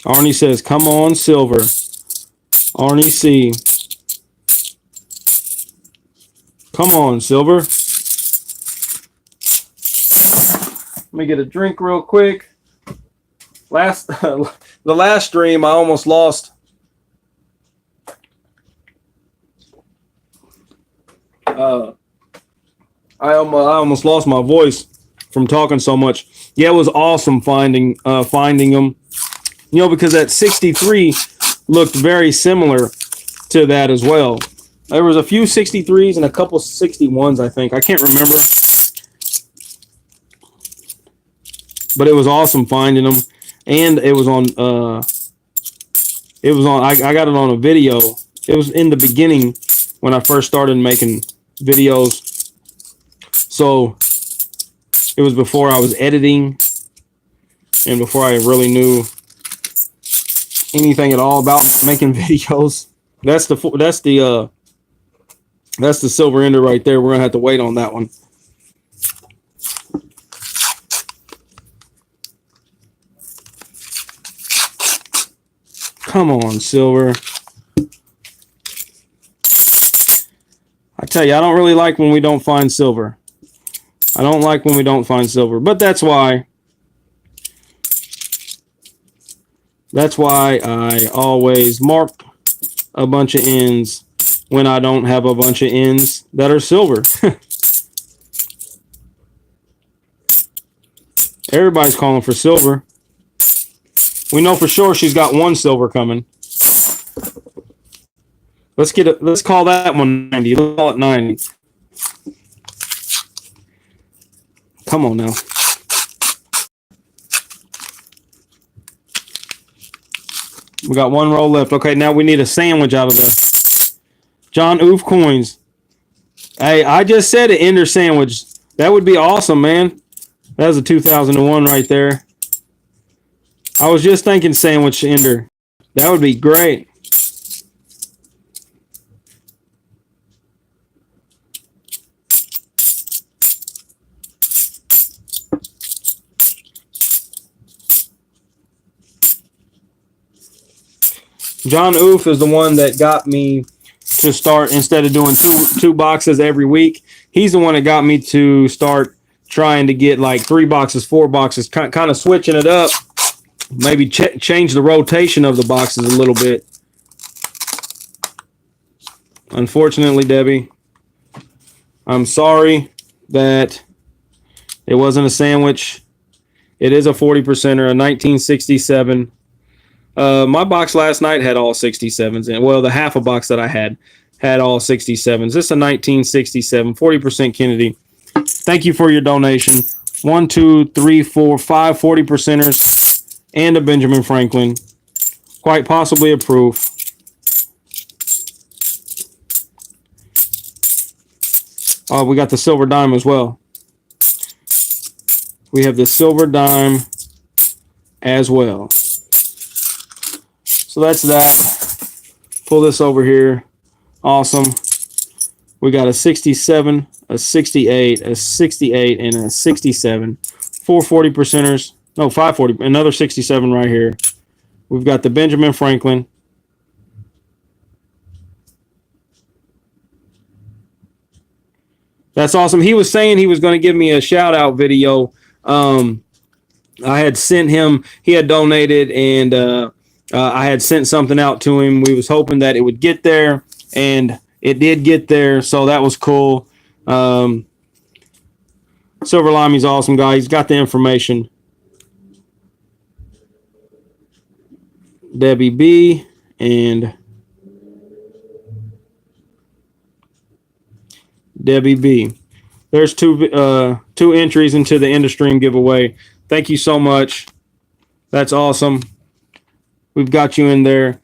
Arnie says, come on, silver. Arnie C. Come on, silver. Let me get a drink real quick. The last stream, I almost lost. I almost lost my voice from talking so much. Yeah, it was awesome finding them. You know, because that 63 looked very similar to that as well. There was a few 63s and a couple 61s, I think. I can't remember. But it was awesome finding them. And it was on I got it on a video. It was in the beginning when I first started making videos. So it was before I was editing and before I really knew anything at all about making videos. That's the silver ender right there. We're gonna have to wait on that one. Come on, silver. I tell you, I don't really like when we don't find silver. I don't like when we don't find silver, but that's why I always mark a bunch of ends when I don't have a bunch of ends that are silver. Everybody's calling for silver. We know for sure she's got one silver coming. Let's call that one 90. Let's call it 90. Come on now. We got one roll left. Okay, now we need a sandwich out of the John Oof coins. Hey, I just said an ender sandwich. That would be awesome, man. That was a 2001 right there. I was just thinking sandwich ender. That would be great. John Oof is the one that got me to start, instead of doing two boxes every week, he's the one that got me to start trying to get like 3 boxes, 4 boxes, kind of switching it up. Maybe change the rotation of the boxes a little bit. Unfortunately, Debbie, I'm sorry that it wasn't a sandwich. It is a 40%er, a 1967. My box last night had all 67s in it. Well, the half a box that I had all 67s. This is a 1967, 40% Kennedy. Thank you for your donation. 1, 2, 3, 4, 5 40%ers and a Benjamin Franklin. Quite possibly a proof. Oh, we got the silver dime as well. We have the silver dime as well. So that's that. Pull this over here. Awesome. We got a 67, a 68, a 68, and a 67. 4 40%ers. No, 5 40. Another 67 right here. We've got the Benjamin Franklin. That's awesome. He was saying he was going to give me a shout out video. I had sent him, he had donated, and I had sent something out to him. We was hoping that it would get there, and it did get there, so that was cool. Silver Limey's awesome guy. He's got the information. Debbie B and Debbie B. There's two entries into the Endostream giveaway. Thank you so much. That's awesome. We've got you in there.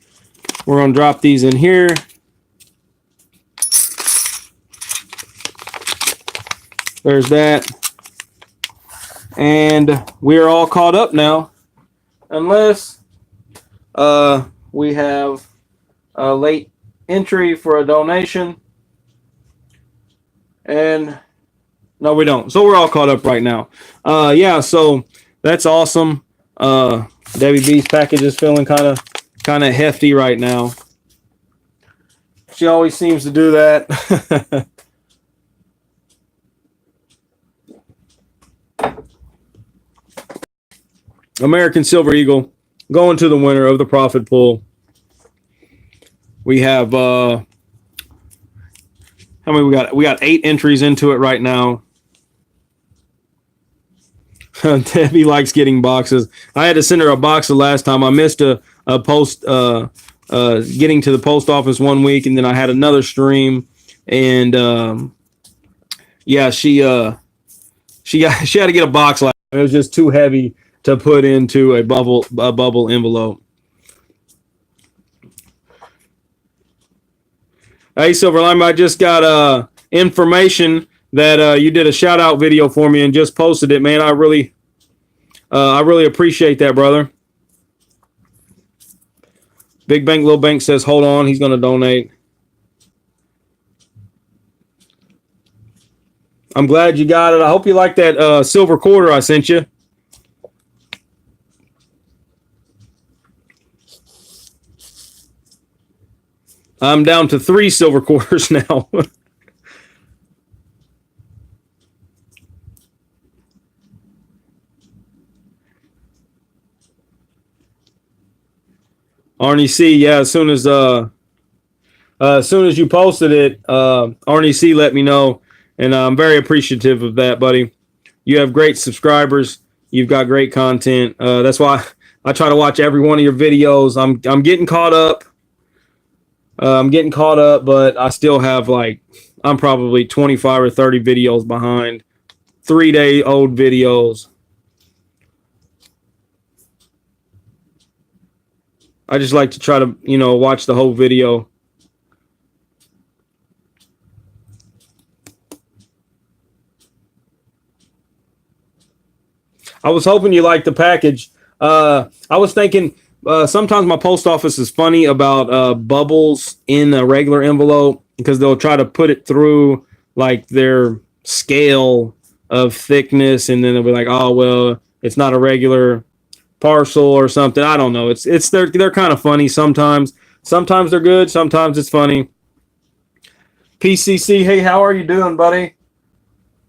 We're going to drop these in here. There's that. And we're all caught up now. Unless we have a late entry for a donation. And no, we don't. So we're all caught up right now. Yeah, so that's awesome. Debbie B's package is feeling kind of hefty right now. She always seems to do that. American Silver Eagle going to the winner of the profit pool. We have how many we got? We got 8 entries into it right now. Debbie likes getting boxes. I had to send her a box the last time. I missed a post getting to the post office one week, and then I had another stream, and yeah, she had to get a box. It was just too heavy to put into a bubble envelope. Hey, Silverlime, I just got information that you did a shout out video for me and just posted it, man. I really appreciate that, brother. Big Bank, Little Bank says, hold on, he's going to donate. I'm glad you got it. I hope you like that silver quarter I sent you. I'm down to 3 silver quarters now. Arnie C, yeah, as soon as you posted it, Arnie C let me know, and I'm very appreciative of that, buddy. You have great subscribers. You've got great content. That's why I try to watch every one of your videos. I'm getting caught up. But I still have I'm probably 25 or 30 videos behind. 3-day-old videos. I just like to try to, watch the whole video. I was hoping you liked the package. I was thinking sometimes my post office is funny about bubbles in a regular envelope because they'll try to put it through their scale of thickness, and then they'll be like, oh, well, it's not a regular parcel or something. I don't know. They're kind of funny sometimes. Sometimes they're good. Sometimes it's funny. PCC, hey, how are you doing, buddy?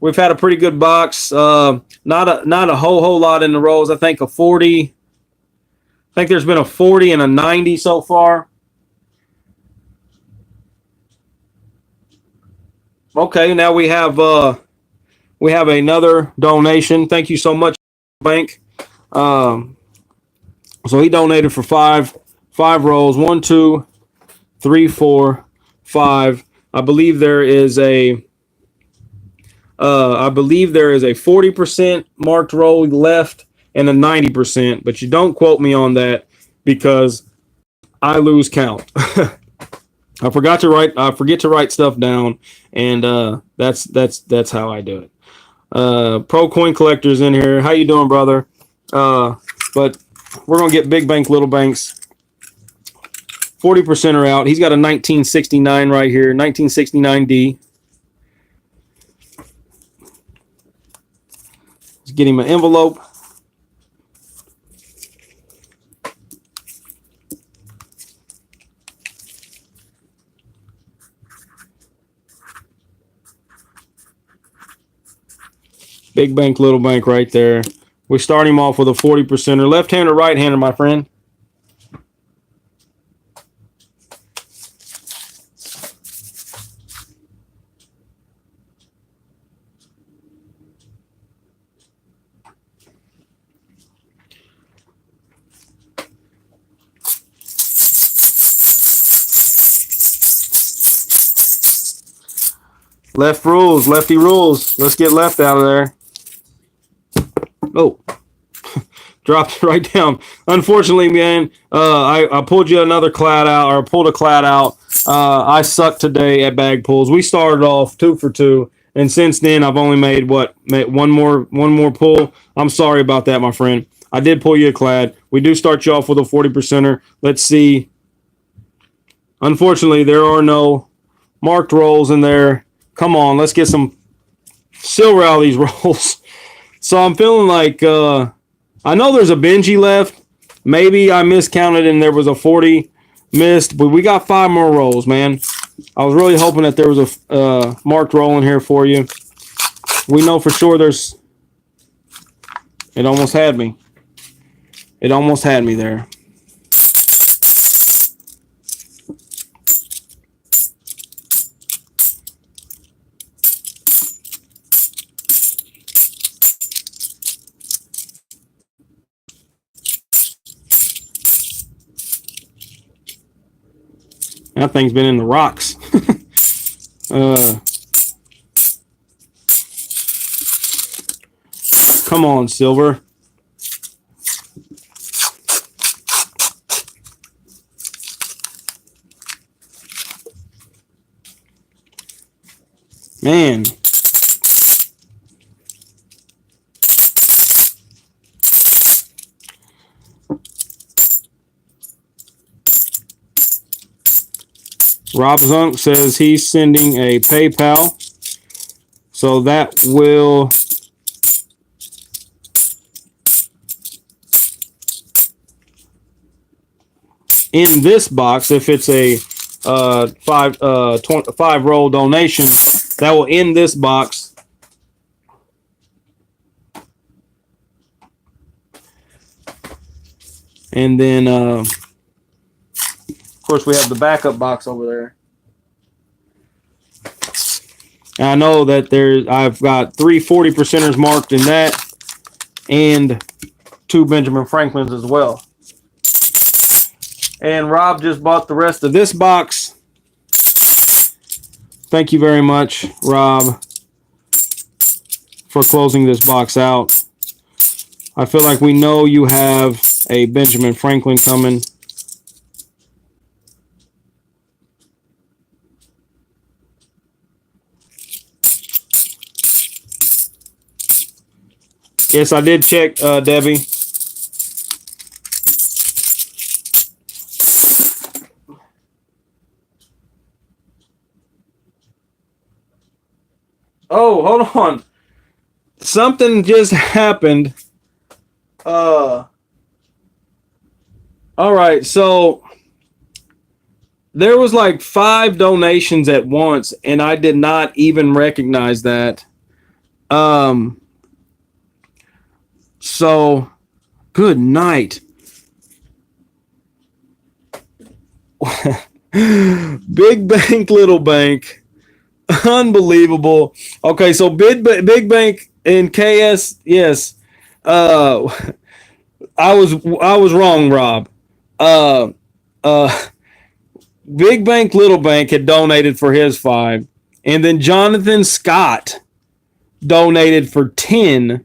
We've had a pretty good box. Not a whole lot in the rolls. I think a 40. I think there's been a 40 and a 90 so far. Okay, now we have another donation. Thank you so much, Bank. So he donated for five rolls. 1, 2, 3, 4, 5. I believe there is a 40% marked roll left and a 90%, but you don't quote me on that because I lose count. I forget to write stuff down, and that's how I do it. Pro Coin Collector's in here. How you doing, brother? But we're gonna get Big Bank, Little Banks. 40% are out. He's got a 1969 right here, 1969D. Let's get him an envelope. Big Bank, Little Bank right there. We start him off with a 40%er. Left-hander, right-hander, my friend. Left rules, lefty rules. Let's get left out of there. Oh, dropped right down. Unfortunately, man, I pulled you another clad out, or pulled a clad out. I sucked today at bag pulls. We started off 2 for 2, and since then I've only made one more pull. I'm sorry about that, my friend. I did pull you a clad. We do start you off with a 40%er. Let's see. Unfortunately, there are no marked rolls in there. Come on, let's get some silver out of these rolls. So I'm feeling like I know there's a Benji left. Maybe I miscounted and there was a 40 missed, but we got 5 more rolls, man. I was really hoping that there was a marked roll in here for you. We know for sure there's... It almost had me. It almost had me there. That thing's been in the rocks. Come on, silver. Man. Rob Zunk says he's sending a PayPal. So that will in this box, if it's a 5 roll donation, that will end this box. And then of course, we have the backup box over there. And I know that I've got 3 40%ers marked in that, and 2 Benjamin Franklins as well. And Rob just bought the rest of this box. Thank you very much, Rob, for closing this box out. I feel like we know you have a Benjamin Franklin coming. Yes, I did check, Debbie. Oh, hold on. Something just happened. All right, so there was like 5 donations at once, and I did not even recognize that. So, good night. Big bank, little bank. Unbelievable. Okay, so big bank and KS, yes. I was wrong, Rob. Big bank, little bank had donated for his 5, and then Jonathan Scott donated for 10.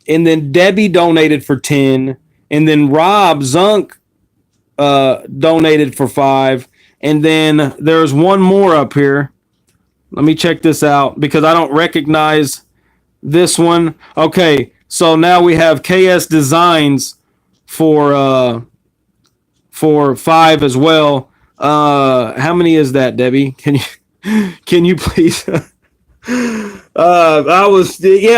And then Debbie donated for 10. And then Rob Zunk donated for 5. And then there's one more up here. Let me check this out because I don't recognize this one. Okay, so now we have KS Designs for 5 as well. How many is that, Debbie? Can you please...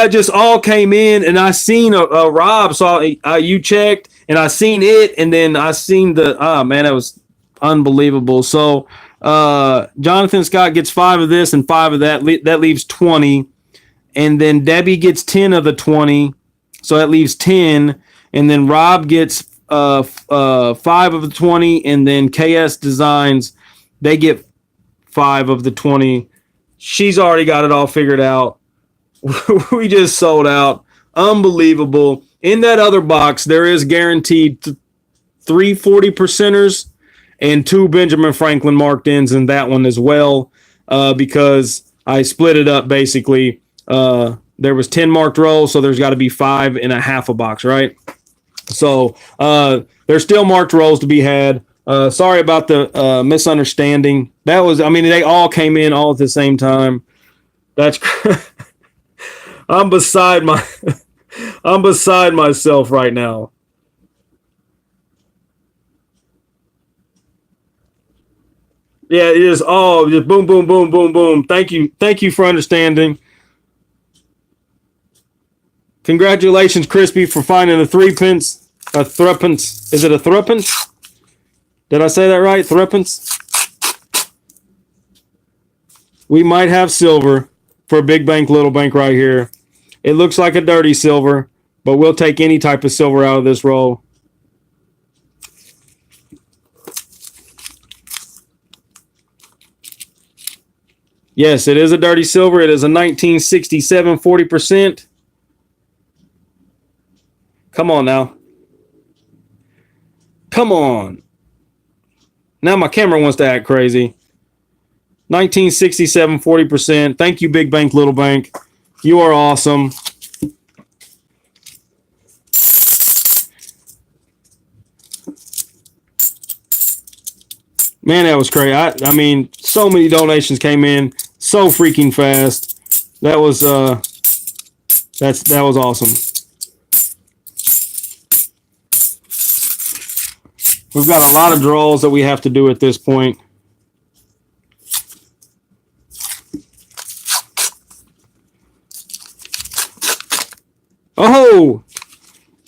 just all came in, and I seen a Rob. So you checked, and I seen it, and then I seen the. Man, that was unbelievable. So Jonathan Scott gets 5 of this and 5 of that. That leaves 20, and then Debbie gets 10 of the 20, so that leaves 10, and then Rob gets 5 of the 20, and then KS Designs, they get 5 of the 20. She's already got it all figured out. We just sold out. Unbelievable. In that other box, there is guaranteed 3 40%ers and 2 Benjamin Franklin marked ins in that one as well, because I split it up basically. There was 10 marked rolls, so there's got to be 5 and a half a box, right? So there's still marked rolls to be had. Sorry about the misunderstanding. That was, they all came in all at the same time. That's I'm beside myself right now. Yeah, it is all just boom, boom, boom, boom, boom. Thank you for understanding. Congratulations, Crispy, for finding a 3-pence, a threepence. Is it a threepence? Did I say that right? Threepence? We might have silver for Big Bank, Little Bank right here. It looks like a dirty silver, but we'll take any type of silver out of this roll. Yes, it is a dirty silver. It is a 1967 40%. Come on now. Come on. Now my camera wants to act crazy. 1967 40%. Thank you, Big Bank, Little Bank. You are awesome. Man, that was crazy. I mean, so many donations came in so freaking fast. That was that was awesome. We've got a lot of draws that we have to do at this point.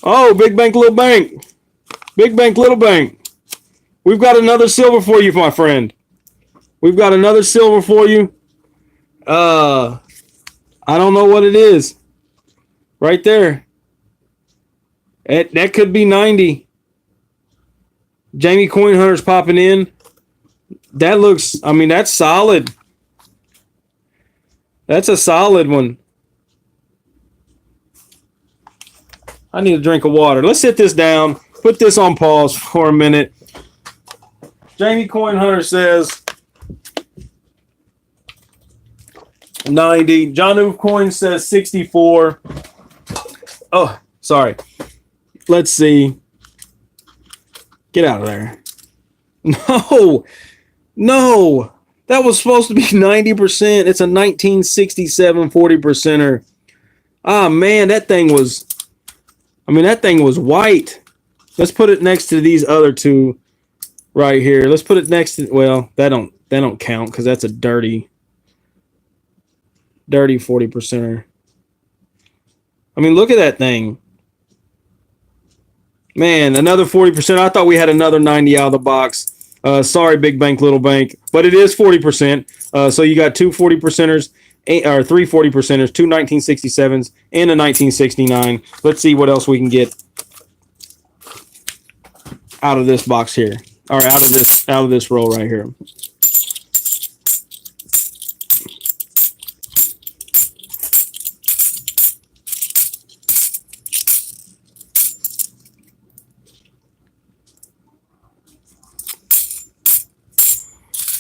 Oh, Big Bank, Little Bank. Big Bank, Little Bank. We've got another silver for you, my friend. We've got another silver for you. I don't know what it is. Right there. That could be 90. Jamie Coin Hunter's popping in. That looks, I mean, that's solid. That's a solid one. I need a drink of water. Let's sit this down. Put this on pause for a minute. Jamie Coin Hunter says 90. John Oof Coin says 64. Oh, sorry. Let's see. Get out of there. No. That was supposed to be 90%. It's a 1967 40%er. Ah, man, that thing was white. Let's put it next to these other two right here. Let's put it next to, well, that don't count because that's a dirty 40%er. I mean, look at that thing. Man, another 40%. I thought we had another 90 out of the box. Sorry, Big Bank, Little Bank, but it is 40%. So you got two 40%ers, or three 40%ers, two 1967s, and a 1969. Let's see what else we can get out of this box here, or out of this roll right here.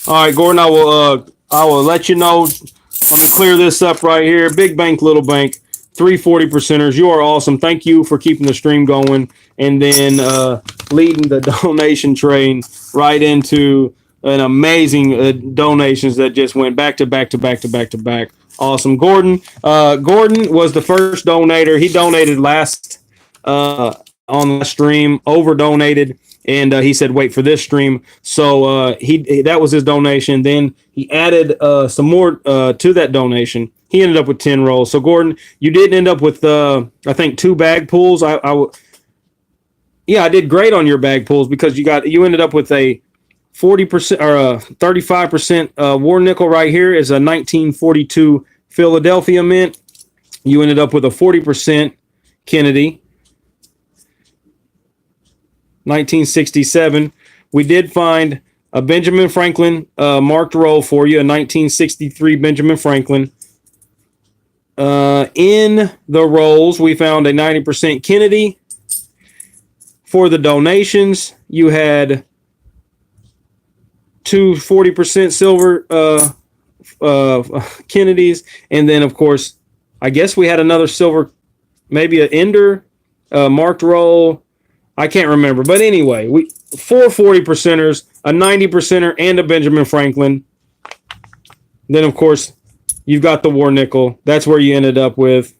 All right, Gordon, I will let you know. Let me clear this up right here. Big Bank, Little Bank, 3 40%ers. You are awesome. Thank you for keeping the stream going and then leading the donation train right into an amazing donations that just went back to back to back to back to back. Awesome. Gordon was the first donator. He donated last on the stream, over donated. And he said, wait for this stream. So that was his donation. Then he added some more to that donation. He ended up with 10 rolls. So, Gordon, you did end up with, I think, 2 bag pulls. I did great on your bag pulls because you ended up with a 40% or a 35% war nickel right here is a 1942 Philadelphia mint. You ended up with a 40% Kennedy. 1967. We did find a Benjamin Franklin marked roll for you, a 1963 Benjamin Franklin. In the rolls, we found a 90% Kennedy. For the donations, you had 2 40% silver Kennedys, and then, of course, I guess we had another silver, maybe an Ender marked roll. I can't remember. But anyway, 4 40%ers, a 90%er, and a Benjamin Franklin. Then, of course, you've got the war nickel. That's where you ended up with.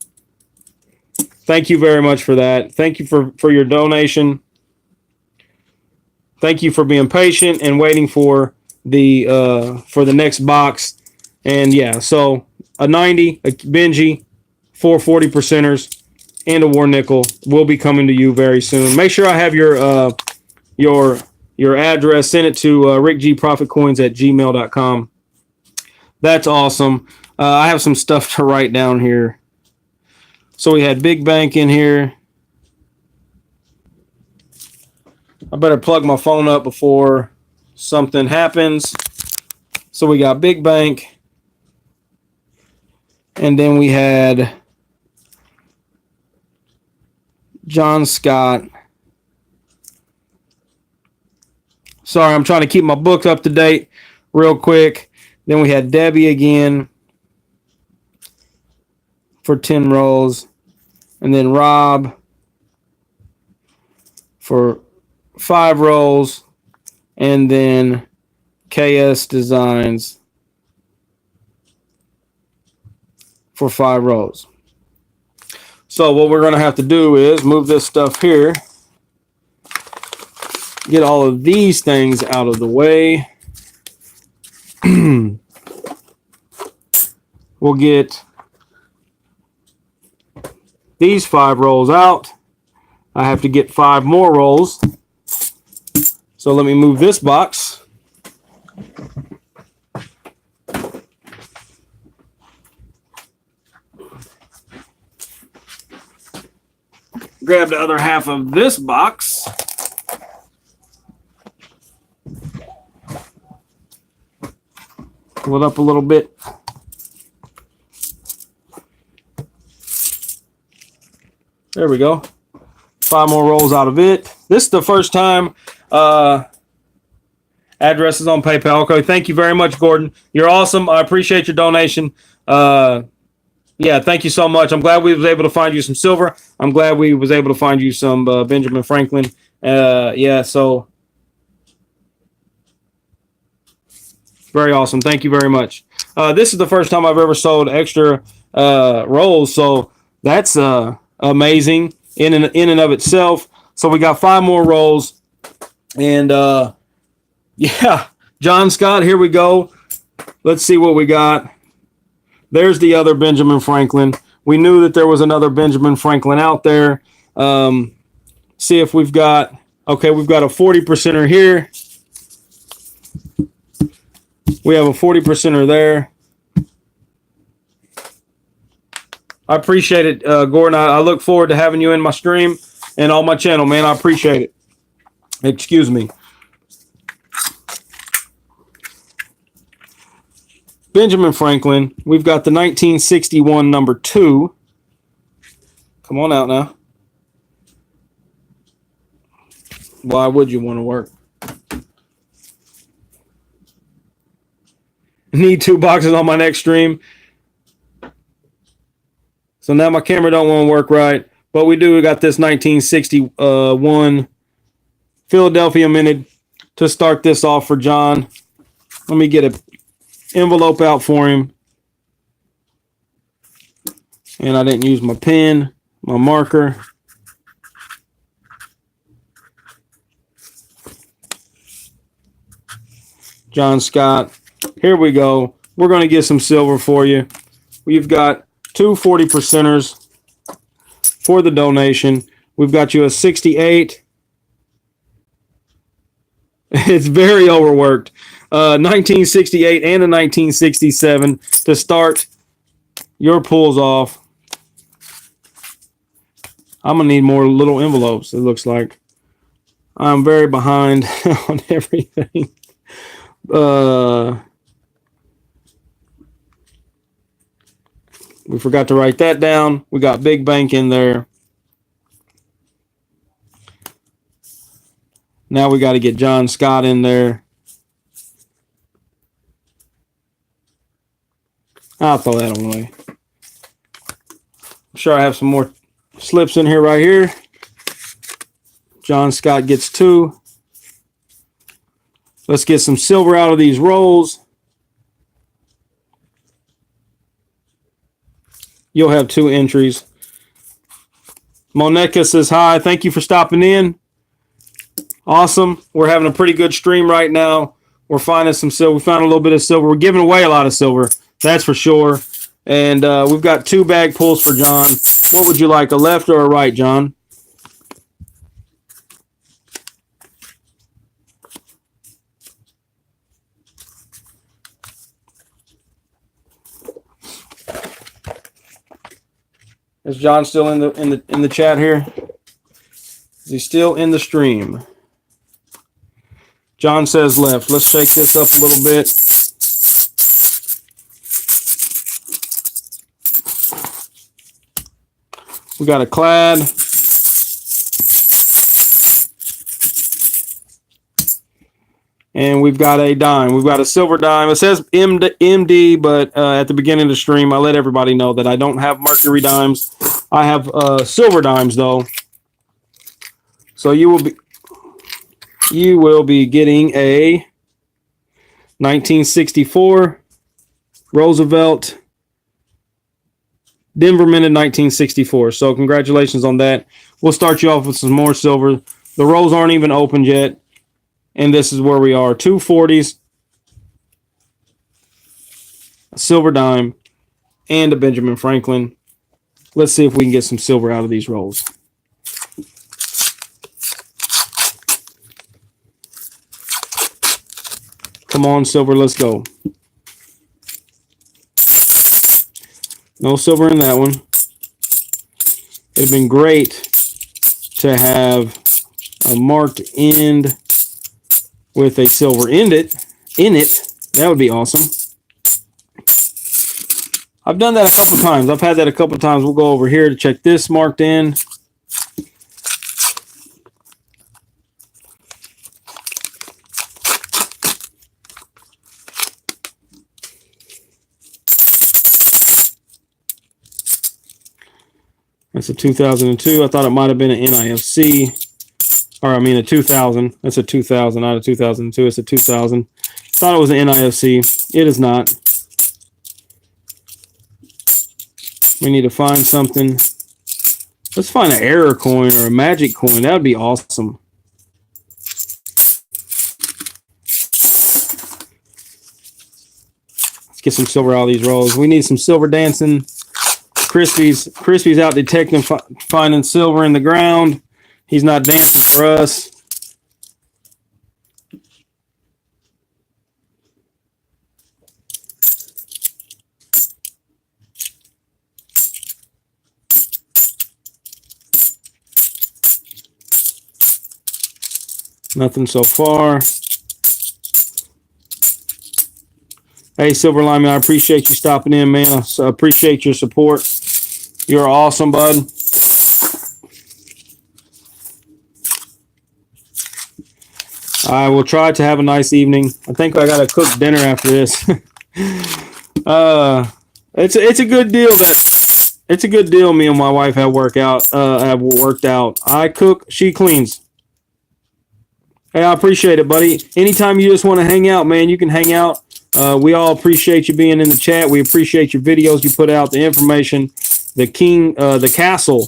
Thank you very much for that. Thank you for your donation. Thank you for being patient and waiting for for the next box. And yeah, so a 90, a Benji, 4 40%ers, and a war nickel will be coming to you very soon. Make sure I have your address. Send it to rickgeeprofitcoins@gmail.com. That's awesome. I have some stuff to write down here. So we had Big Bank in here. I better plug my phone up before something happens. So we got Big Bank. And then we had John Scott. Sorry, I'm trying to keep my book up to date real quick. Then we had Debbie again for 10 rolls. And then Rob for 5 rolls. And then KS Designs for 5 rolls. So what we're going to have to do is move this stuff here. Get all of these things out of the way. We'll get these 5 rolls out. I have to get 5 more rolls. So let me move this box. Grab the other half of this box. Pull it up a little bit. There we go. 5 more rolls out of it. This is the first time address is on PayPal. Okay, thank you very much, Gordon. You're awesome. I appreciate your donation. Yeah, thank you so much. I'm glad we was able to find you some silver. I'm glad we was able to find you some Benjamin Franklin. Yeah, so very awesome. Thank you very much. This is the first time I've ever sold extra rolls, so that's amazing in and of itself. So we got 5 more rolls, and yeah, John Scott. Here we go. Let's see what we got. There's the other Benjamin Franklin. We knew that there was another Benjamin Franklin out there. See if we've got, okay, we've got a 40%er here. We have a 40%er there. I appreciate it, Gordon. I look forward to having you in my stream and on my channel, man. I appreciate it. Excuse me. Benjamin Franklin. We've got the 1961 number 2. Come on out now. Why would you want to work? Need 2 boxes on my next stream. So now my camera don't want to work right. But we do. We got this 1961 Philadelphia minted to start this off for John. Let me get an envelope out for him. And I didn't use my pen, my marker. John Scott. Here we go. We're going to get some silver for you. We've got 2 40%ers for the donation. We've got you a 68. It's very overworked. 1968 and a 1967 to start your pulls off. I'm going to need more little envelopes, it looks like. I'm very behind on everything. We forgot to write that down. We got Big Bank in there. Now we got to get John Scott in there. I'll throw that away. I'm sure I have some more slips in here right here. John Scott gets 2. Let's get some silver out of these rolls. You'll have 2 entries. Monica says hi. Thank you for stopping in. Awesome. We're having a pretty good stream right now. we're finding some silver. We found a little bit of silver. We're giving away a lot of silver, that's for sure. And we've got 2 bag pulls for John. What would you like, a left or a right, John? Is John still in the chat here? Is he still in the stream? John says left. Let's shake this up a little bit. We got a clad. And we've got a dime. We've got a silver dime. It says MD, but at the beginning of the stream, I let everybody know that I don't have mercury dimes. I have silver dimes, though. So you will be getting a 1964 Roosevelt Denver minted 1964. So congratulations on that. We'll start you off with some more silver. The rolls aren't even opened yet. And this is where we are. 2 40s, a silver dime, and a Benjamin Franklin. Let's see if we can get some silver out of these rolls. Come on, silver, let's go. No silver in that one. It'd been great to have a marked end with a silver in it. That would be awesome. I've done that a couple times. I've had that a couple times. We'll go over here to check this marked in. That's a 2002. I thought it might have been an NIFC. Or I mean a 2000. That's a 2000, not a 2002. It's a 2000. Thought it was an NIFC. It is not. We need to find something. Let's find an error coin or a magic coin. That would be awesome. Let's get some silver out of these rolls. We need some silver dancing. Crispy's out detecting, finding silver in the ground. He's not dancing for us. Nothing so far. Hey, Silver Lineman, I appreciate you stopping in, man. I appreciate your support. You're awesome, bud. I will try to have a nice evening. I think I got to cook dinner after this. It's a good deal it's a good deal. Me and my wife have worked out. I cook, she cleans. Hey, I appreciate it, buddy. Anytime you just want to hang out, man, you can hang out. We all appreciate you being in the chat. We appreciate your videos you put out, the information, the castle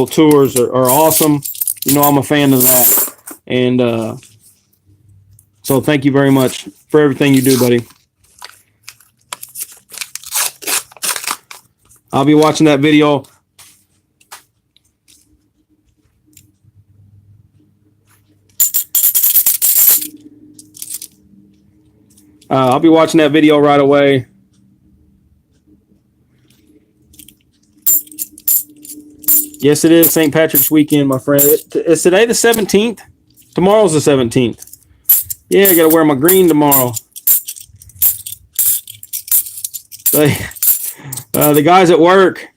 tours are awesome. You know, I'm a fan of that. And so thank you very much for everything you do, buddy. I'll be watching that video. I'll be watching that video right away. Yes, it is St. Patrick's weekend, my friend. Is today the 17th? Tomorrow's the 17th. Yeah, I got to wear my green tomorrow. The guys at work,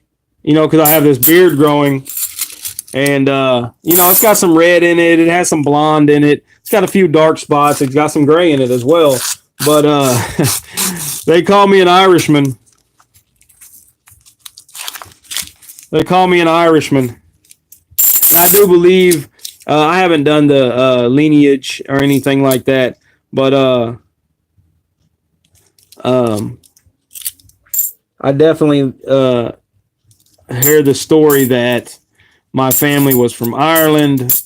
you know, because I have this beard growing, and, you know, it's got some red in it. It has some blonde in it. It's got a few dark spots. It's got some gray in it as well. But they call me an Irishman. They call me an Irishman. And I do believe, I haven't done the lineage or anything like that, but I definitely hear the story that my family was from Ireland,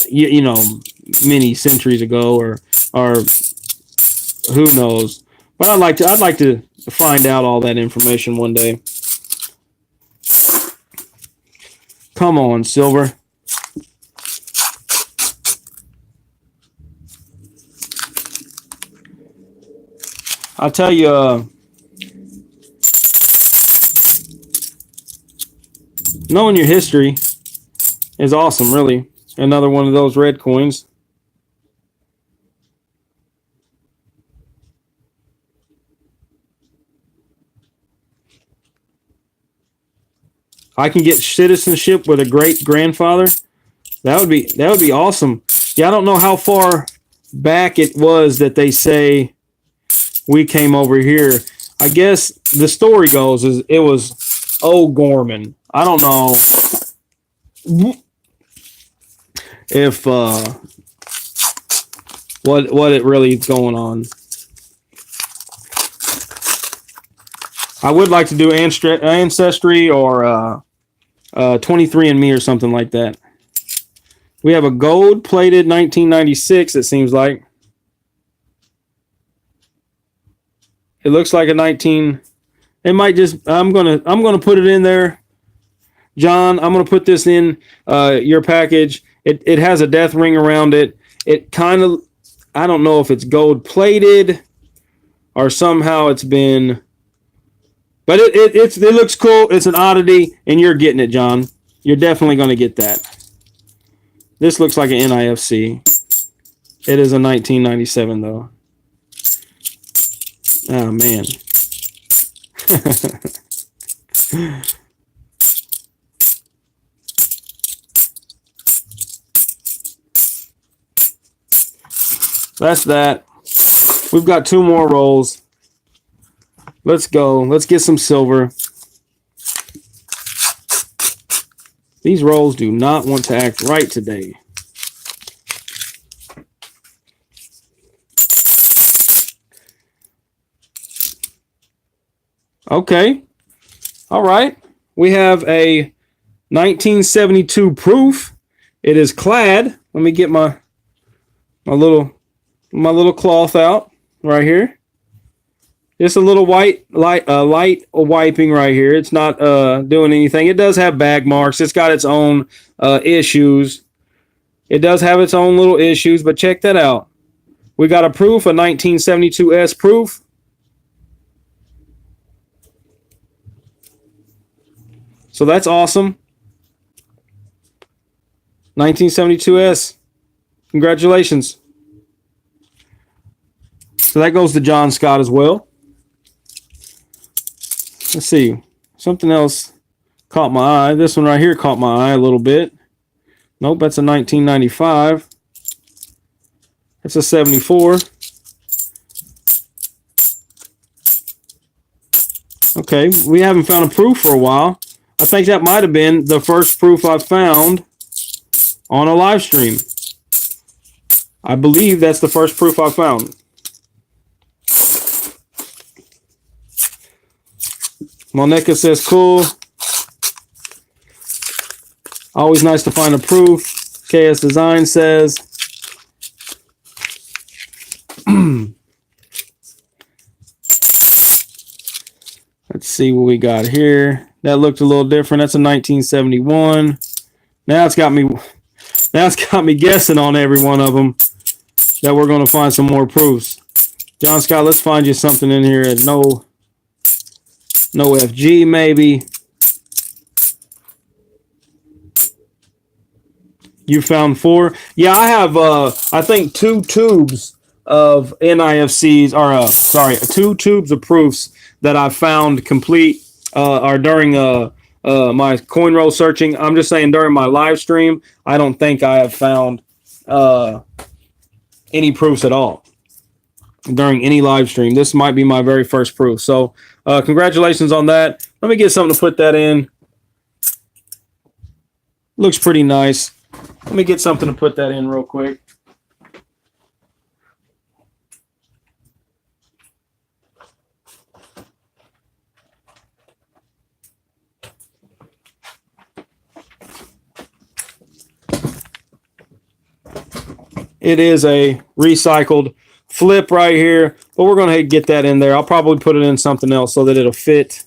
you know, many centuries ago, or who knows. But I'd like to find out all that information one day. Come on, silver. I'll tell you, knowing your history is awesome, really. Another one of those red coins. I can get citizenship with a great grandfather. That would be awesome. Yeah, I don't know how far back it was that they say we came over here. I guess the story goes is it was O'Gorman. I don't know if what it really is going on. I would like to do Ancestry or 23andMe or something like that. We have a gold-plated 1996, it seems like. It looks like a 19. It might just. I'm gonna put it in there, John. I'm gonna put this in your package. It has a death ring around it. It kind of. I don't know if it's gold-plated or somehow it's been. But it looks cool. It's an oddity, and you're getting it, John. You're definitely going to get that. This looks like an NIFC. It is a 1997, though. Oh, man. That's that. We've got 2 more rolls. Let's go. Let's get some silver. These rolls do not want to act right today. Okay. All right. We have a 1972 proof. It is clad. Let me get my little cloth out right here. Just a little light wiping right here. It's not doing anything. It does have bag marks. It's got its own issues. It does have its own little issues, but check that out. We got a proof, a 1972S proof. So that's awesome. 1972S. Congratulations. So that goes to John Scott as well. Let's see. Something else caught my eye. This one right here caught my eye a little bit. Nope, that's a 1995. That's a 74. Okay, we haven't found a proof for a while. I think that might have been the first proof I found on a live stream. I believe that's the first proof I found. Monica says, cool. Always nice to find a proof. KS Design says, let's see what we got here. That looked a little different. That's a 1971. Now it's got me guessing on every one of them that we're going to find some more proofs. John Scott, let's find you something in here at no FG maybe. You found 4? Yeah, I have I think 2 tubes of NIFCs, or 2 tubes of proofs that I found complete are during my coin roll searching. I'm just saying during my live stream, I don't think I have found any proofs at all during any live stream. This might be my very first proof. So congratulations on that. Let me get something to put that in. Looks pretty nice. Let me get something to put that in real quick. It is a recycled flip right here, but we're going to get that in there. I'll probably put it in something else so that it'll fit.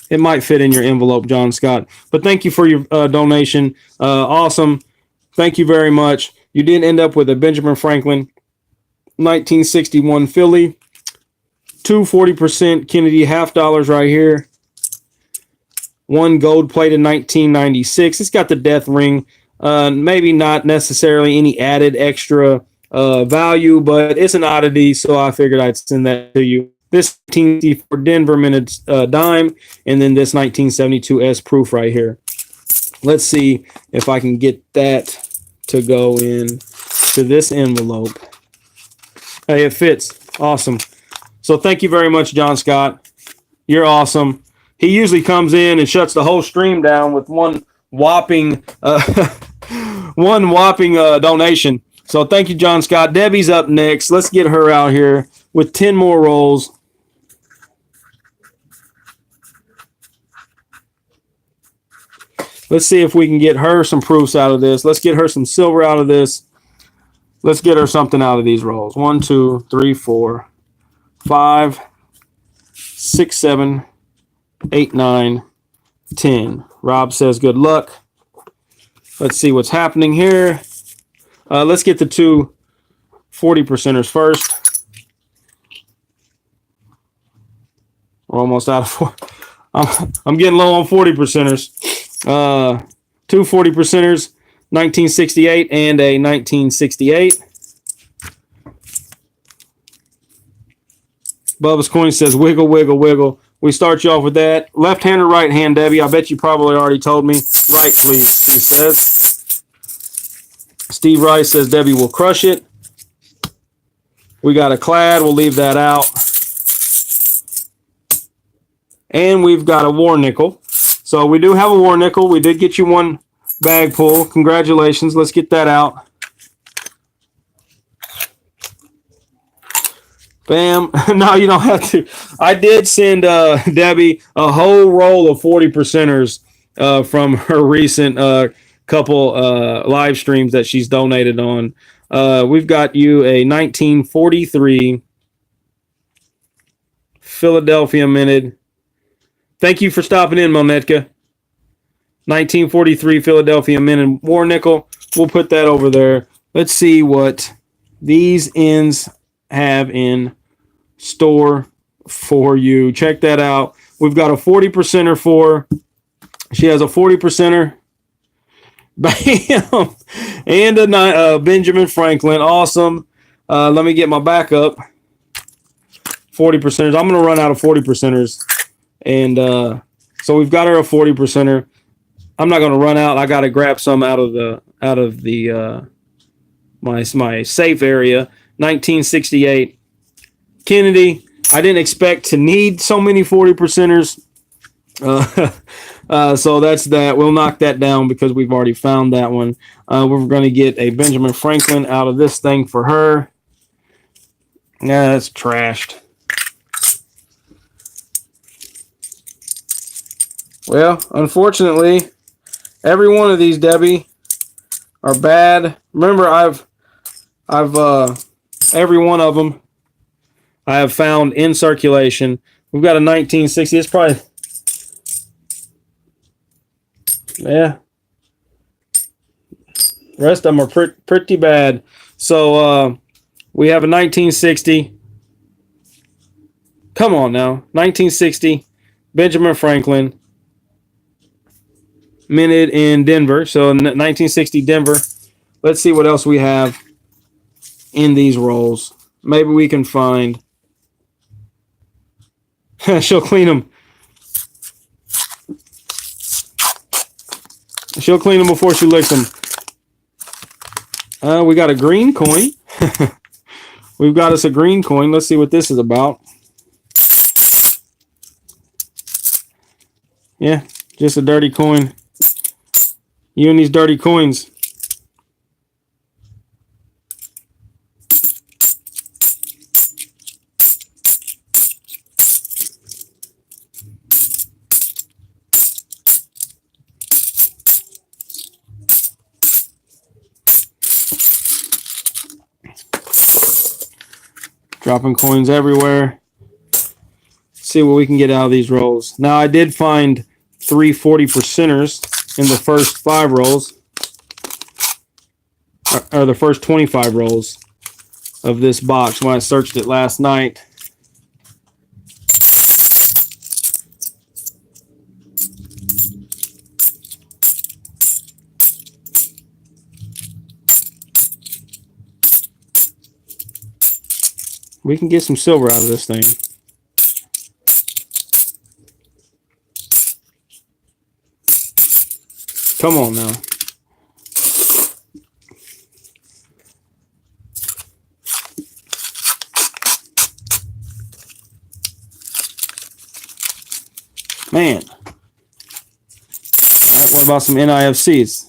It might fit in your envelope, John Scott. But thank you for your donation. Awesome. Thank you very much. You did end up with a Benjamin Franklin 1961 Philly. 2 40% Kennedy half dollars right here. One gold plated 1996. It's got the death ring. Maybe not necessarily any added extra value, but it's an oddity, so I figured I'd send that to you. This 1964 Denver minted dime, and then this 1972 S proof right here. Let's see if I can get that to go in to this envelope. Hey, it fits. Awesome. So thank you very much, John Scott. You're awesome. He usually comes in and shuts the whole stream down with one whopping donation. So thank you, John Scott. Debbie's up next. Let's get her out here with 10 more rolls. Let's see if we can get her some proofs out of this. Let's get her some silver out of this. Let's get her something out of these rolls. 1, 2, 3, 4, 5, 6, 7, 8, 9, 10. Rob says good luck. Let's see what's happening here. Let's get the two 40%ers first. We're almost out of four. I'm getting low on 40%ers. Two 40%ers, 1968 and a 1968. Bubba's Coin says wiggle, wiggle, wiggle. We start you off with that. Left hand or right hand, Debbie? I bet you probably already told me. Right, please, he says. Steve Rice says Debbie will crush it. We got a clad. We'll leave that out. And we've got a war nickel. So we do have a war nickel. We did get you one bag pull. Congratulations. Let's get that out. Bam. No, you don't have to. I did send Debbie a whole roll of 40%ers from her recent couple live streams that she's donated on. We've got you a 1943 Philadelphia minted. Thank you for stopping in, Monetka. 1943 Philadelphia minted war nickel. We'll put that over there. Let's see what these ends have in store for you. Check that out. We've got a 40%er for. She has a 40%er. Bam! And a Benjamin Franklin. Awesome. Let me get my backup. 40%ers. I'm going to run out of 40%ers. And so we've got her a 40%er. I'm not going to run out. I got to grab some out of the my safe area. 1968 Kennedy. I didn't expect to need so many 40%ers. So that's that. We'll knock that down because we've already found that one. We're going to get a Benjamin Franklin out of this thing for her. Yeah, that's trashed. Well, unfortunately, every one of these, Debbie, are bad. Remember, I've every one of them I have found in circulation. We've got a 1960. It's probably, yeah. The rest of them are pretty bad. So we have a 1960. Come on now, 1960 Benjamin Franklin. Minted in Denver. So 1960 Denver. Let's see what else we have in these rolls. Maybe we can find. She'll clean them. She'll clean them before she licks them. We got a green coin. We've got us a green coin. Let's see what this is about. Yeah, just a dirty coin. You and these dirty coins. Dropping coins everywhere. See what we can get out of these rolls. Now, I did find 3 40%ers in the first 5 rolls. Or the first 25 rolls of this box when I searched it last night. We can get some silver out of this thing. Come on now. Man. All right, what about some NIFCs?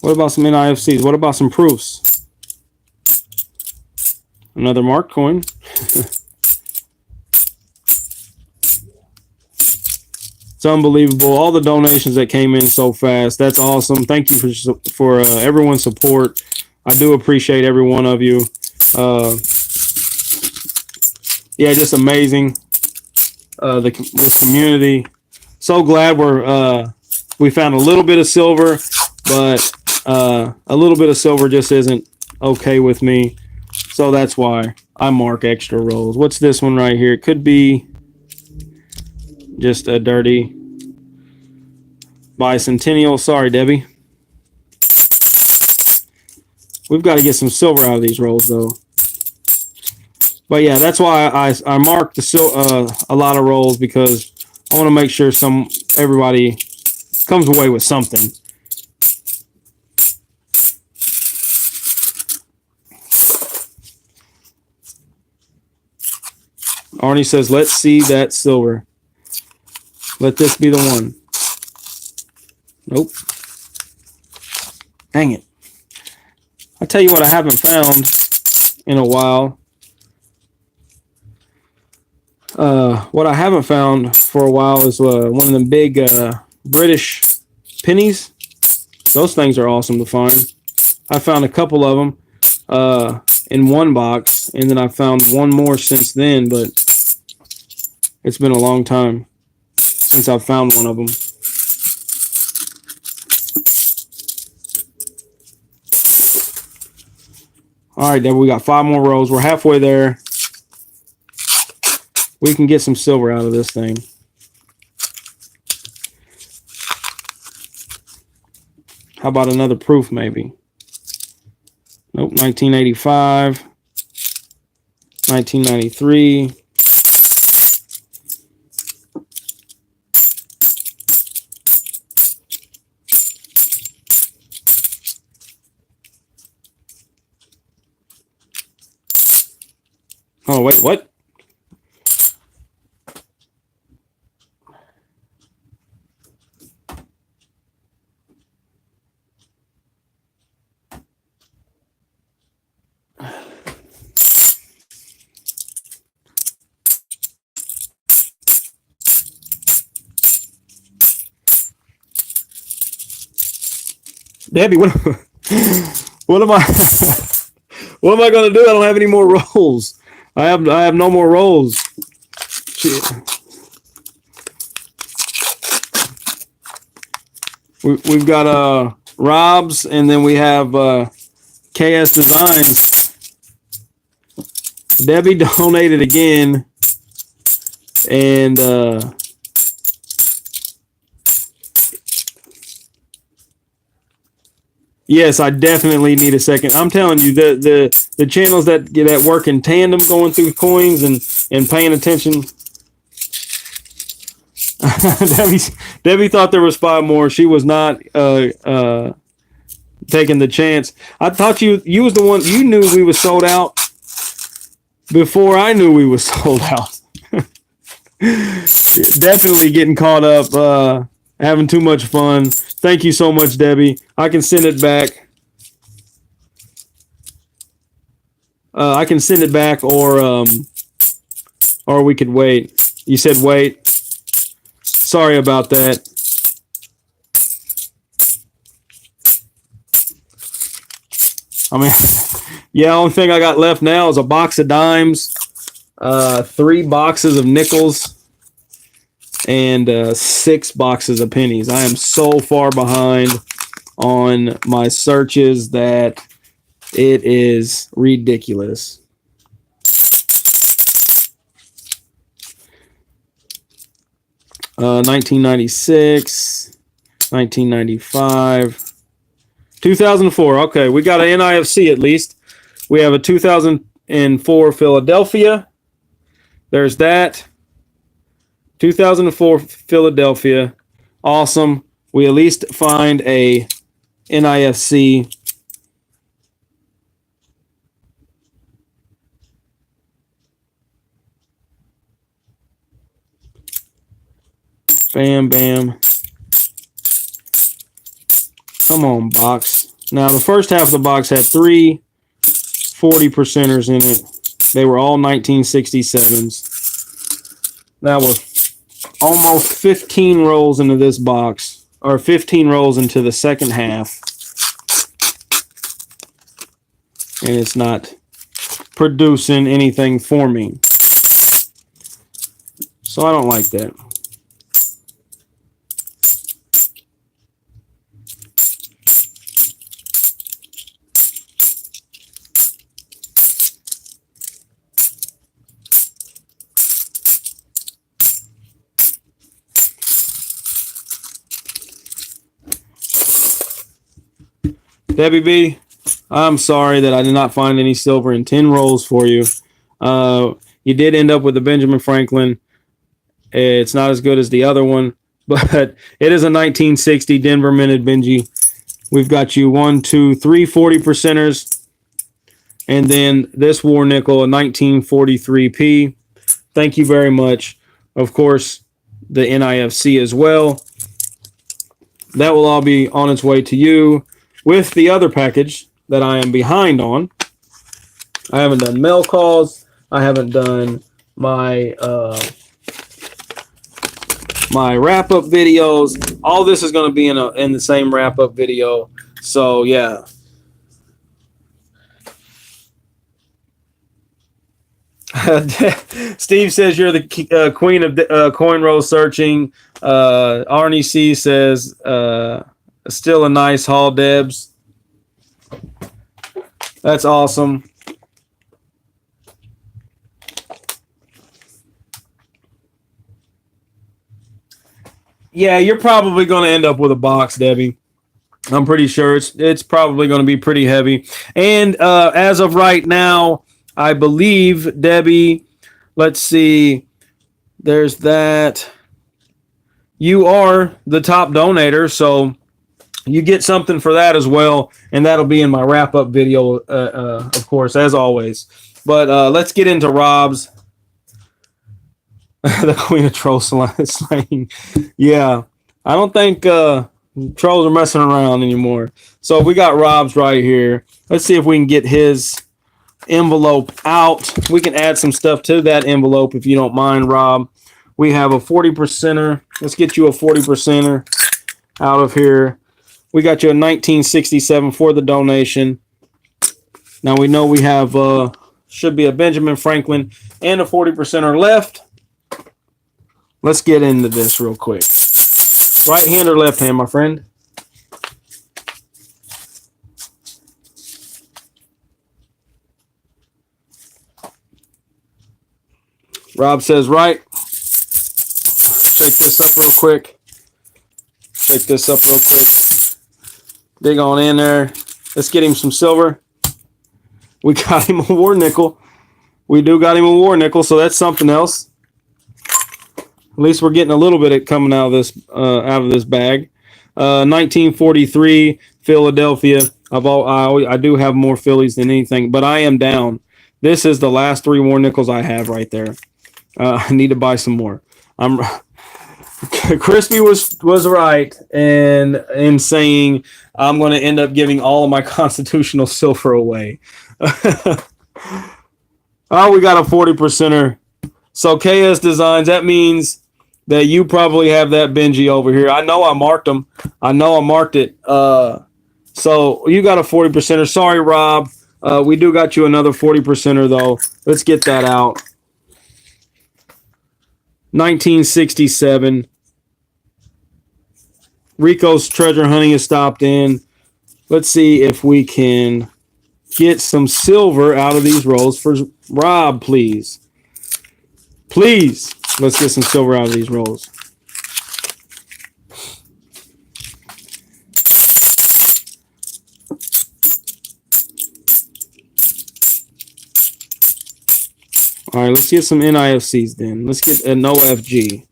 What about some NIFCs? What about some proofs? Another marked coin. It's unbelievable. All the donations that came in so fast. That's awesome. Thank you for everyone's support. I do appreciate every one of you. Yeah, just amazing. This community. So glad we found a little bit of silver, but a little bit of silver just isn't okay with me. So that's why I mark extra rolls. What's this one right here? It could be just a dirty bicentennial. Sorry, Debbie. We've got to get some silver out of these rolls, though. But yeah, that's why I marked a lot of rolls, because I want to make sure everybody comes away with something. Arnie says, let's see that silver. Let this be the one. Nope. Dang it. I'll tell you what I haven't found in a while. What I haven't found for a while is one of them big British pennies. Those things are awesome to find. I found a couple of them in one box, and then I found one more since then, but it's been a long time since I've found one of them. All right, then we got 5 more rows. We're halfway there. We can get some silver out of this thing. How about another proof, maybe? Nope, 1985, 1993. Oh, wait, what? Debbie, what am I what am I going to do? I don't have any more rolls. I have no more rolls. Shit. We've got Rob's, and then we have KS Designs. Debbie donated again, and yes, I definitely need a second. I'm telling you, the channels that work in tandem, going through coins and paying attention. Debbie thought there was 5 more. She was not taking the chance. I thought you was the one. You knew we was sold out before I knew we was sold out. Definitely getting caught up. Having too much fun. Thank you so much, Debbie. I can send it back. I can send it back, or we could wait. You said wait. Sorry about that. I mean, yeah, only thing I got left now is a box of dimes, 3 boxes of nickels, and 6 boxes of pennies. I am so far behind on my searches that it is ridiculous. Uh, 1996, 1995, 2004. Okay, we got an NIFC at least. We have a 2004 Philadelphia. There's that. 2004 Philadelphia. Awesome. We at least find a NIFC. Bam, bam. Come on, box. Now, the first half of the box had 3 40%ers in it. They were all 1967s. Now we're almost 15 rolls into this box, or 15 rolls into the second half. And it's not producing anything for me. So I don't like that. Debbie B, I'm sorry that I did not find any silver in 10 rolls for you. You did end up with a Benjamin Franklin. It's not as good as the other one, but it is a 1960 Denver minted Benji. We've got you 1, 2, 3 40%ers, and then this war nickel, a 1943p. Thank you very much. Of course, the NIFC as well. That will all be on its way to you with the other package that I am behind on. I haven't done mail calls. I haven't done my my wrap-up videos. All this is going to be in the same wrap-up video. So, yeah. Steve says you're the queen of coin roll searching. Arnie C says still a nice haul, Debs. That's awesome. Yeah, you're probably going to end up with a box, Debbie. I'm pretty sure it's probably going to be pretty heavy. And as of right now, I believe, Debbie, let's see, there's that. You are the top donator, so you get something for that as well, and that'll be in my wrap-up video, of course, as always. But let's get into Rob's. The Queen of Troll slaying. Yeah, I don't think trolls are messing around anymore. So we got Rob's right here. Let's see if we can get his envelope out. We can add some stuff to that envelope if you don't mind, Rob. We have a 40%er. Let's get you a 40%er out of here. We got you a 1967 for the donation. Now we know we have should be a Benjamin Franklin and a 40%er left. Let's get into this real quick. Right hand or left hand, my friend? Rob says right. Shake this up real quick. Shake this up real quick. Dig on in there. Let's get him some silver. We got him a war nickel. We do got him a war nickel, so that's something else. At least we're getting a little bit of coming out of this bag. 1943 Philadelphia. I do have more Phillies than anything, but I am down. This is the last 3 war nickels I have right there. I need to buy some more. Crispy was right in saying I'm going to end up giving all of my constitutional silver away. Oh, we got a 40%er. So KS Designs, that means that you probably have that Benji over here. I know I marked them. I know I marked it So you got a 40%er. Sorry, Rob. We do got you another 40%er though. Let's get that out. 1967. Rico's treasure hunting has stopped in. Let's see if we can get some silver out of these rolls for Rob, please. Please, let's get some silver out of these rolls. All right, let's get some NIFCs then. Let's get an OFG.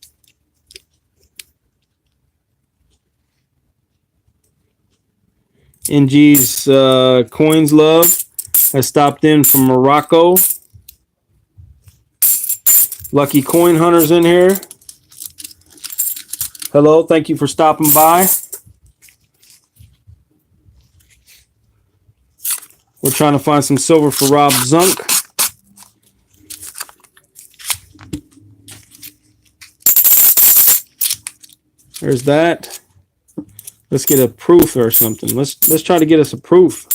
NG's Coins Love has stopped in from Morocco. Lucky Coin Hunters in here. Hello, thank you for stopping by. We're trying to find some silver for Rob Zunk. There's that. Let's get a proof or something. Let's try to get us a proof.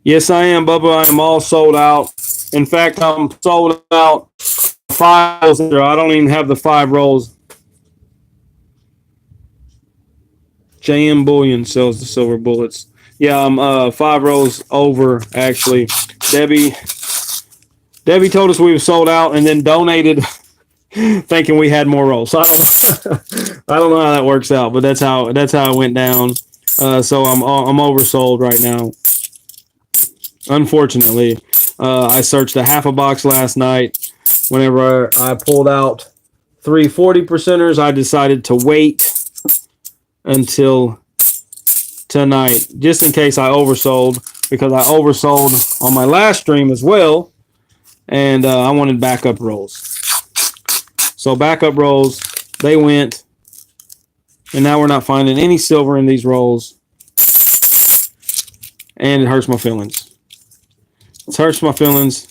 Yes, I am, Bubba. I am all sold out. In fact, I'm sold out 5 rolls. I don't even have the 5 rolls. JM Bullion sells the silver bullets. Yeah, I'm 5 rows over, actually. Debbie told us we were sold out and then donated thinking we had more rolls. So I don't know. I don't know how that works out, but that's how it went down. So I'm oversold right now. Unfortunately, I searched a half a box last night. Whenever I pulled out 3 40%ers, I decided to wait until tonight, just in case I oversold, because I oversold on my last stream as well, and I wanted backup rolls. So backup rolls, they went, and now we're not finding any silver in these rolls, and it hurts my feelings. It hurts my feelings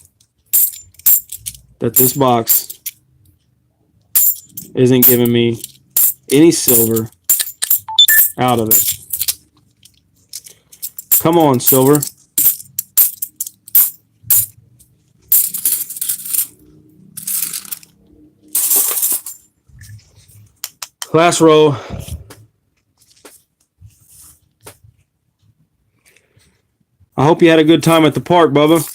that this box isn't giving me any silver out of it. Come on, silver. Last row. I hope you had a good time at the park, Bubba.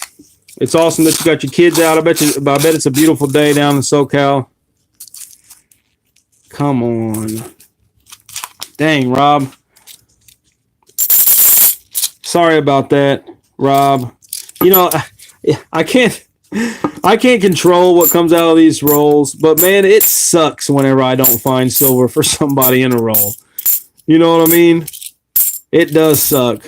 It's awesome that you got your kids out. I bet it's a beautiful day down in SoCal. Come on. Dang, Rob. Sorry about that, Rob. You know, I can't control what comes out of these rolls, but man, it sucks whenever I don't find silver for somebody in a roll. You know what I mean? It does suck.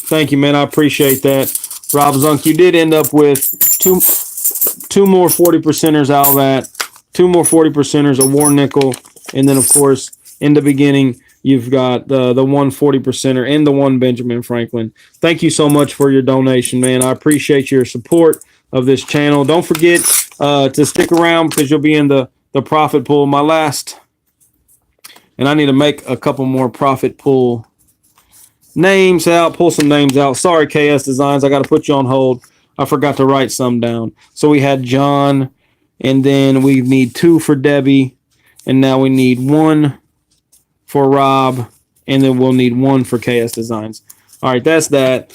Thank you, man. I appreciate that. Rob Zunk, you did end up with two more 40%ers out of that. 2 more 40%ers, a war nickel, and then, of course, in the beginning, you've got the 1 40%er and the 1 Benjamin Franklin. Thank you so much for your donation, man. I appreciate your support of this channel. Don't forget to stick around because you'll be in the profit pool. My last, and I need to make a couple more profit pool names out, pull some names out. Sorry, KS Designs, I got to put you on hold. I forgot to write some down. So we had John, and then we need 2 for Debbie, and now we need 1 for Rob, and then we'll need 1 for KS Designs. All right, that's that.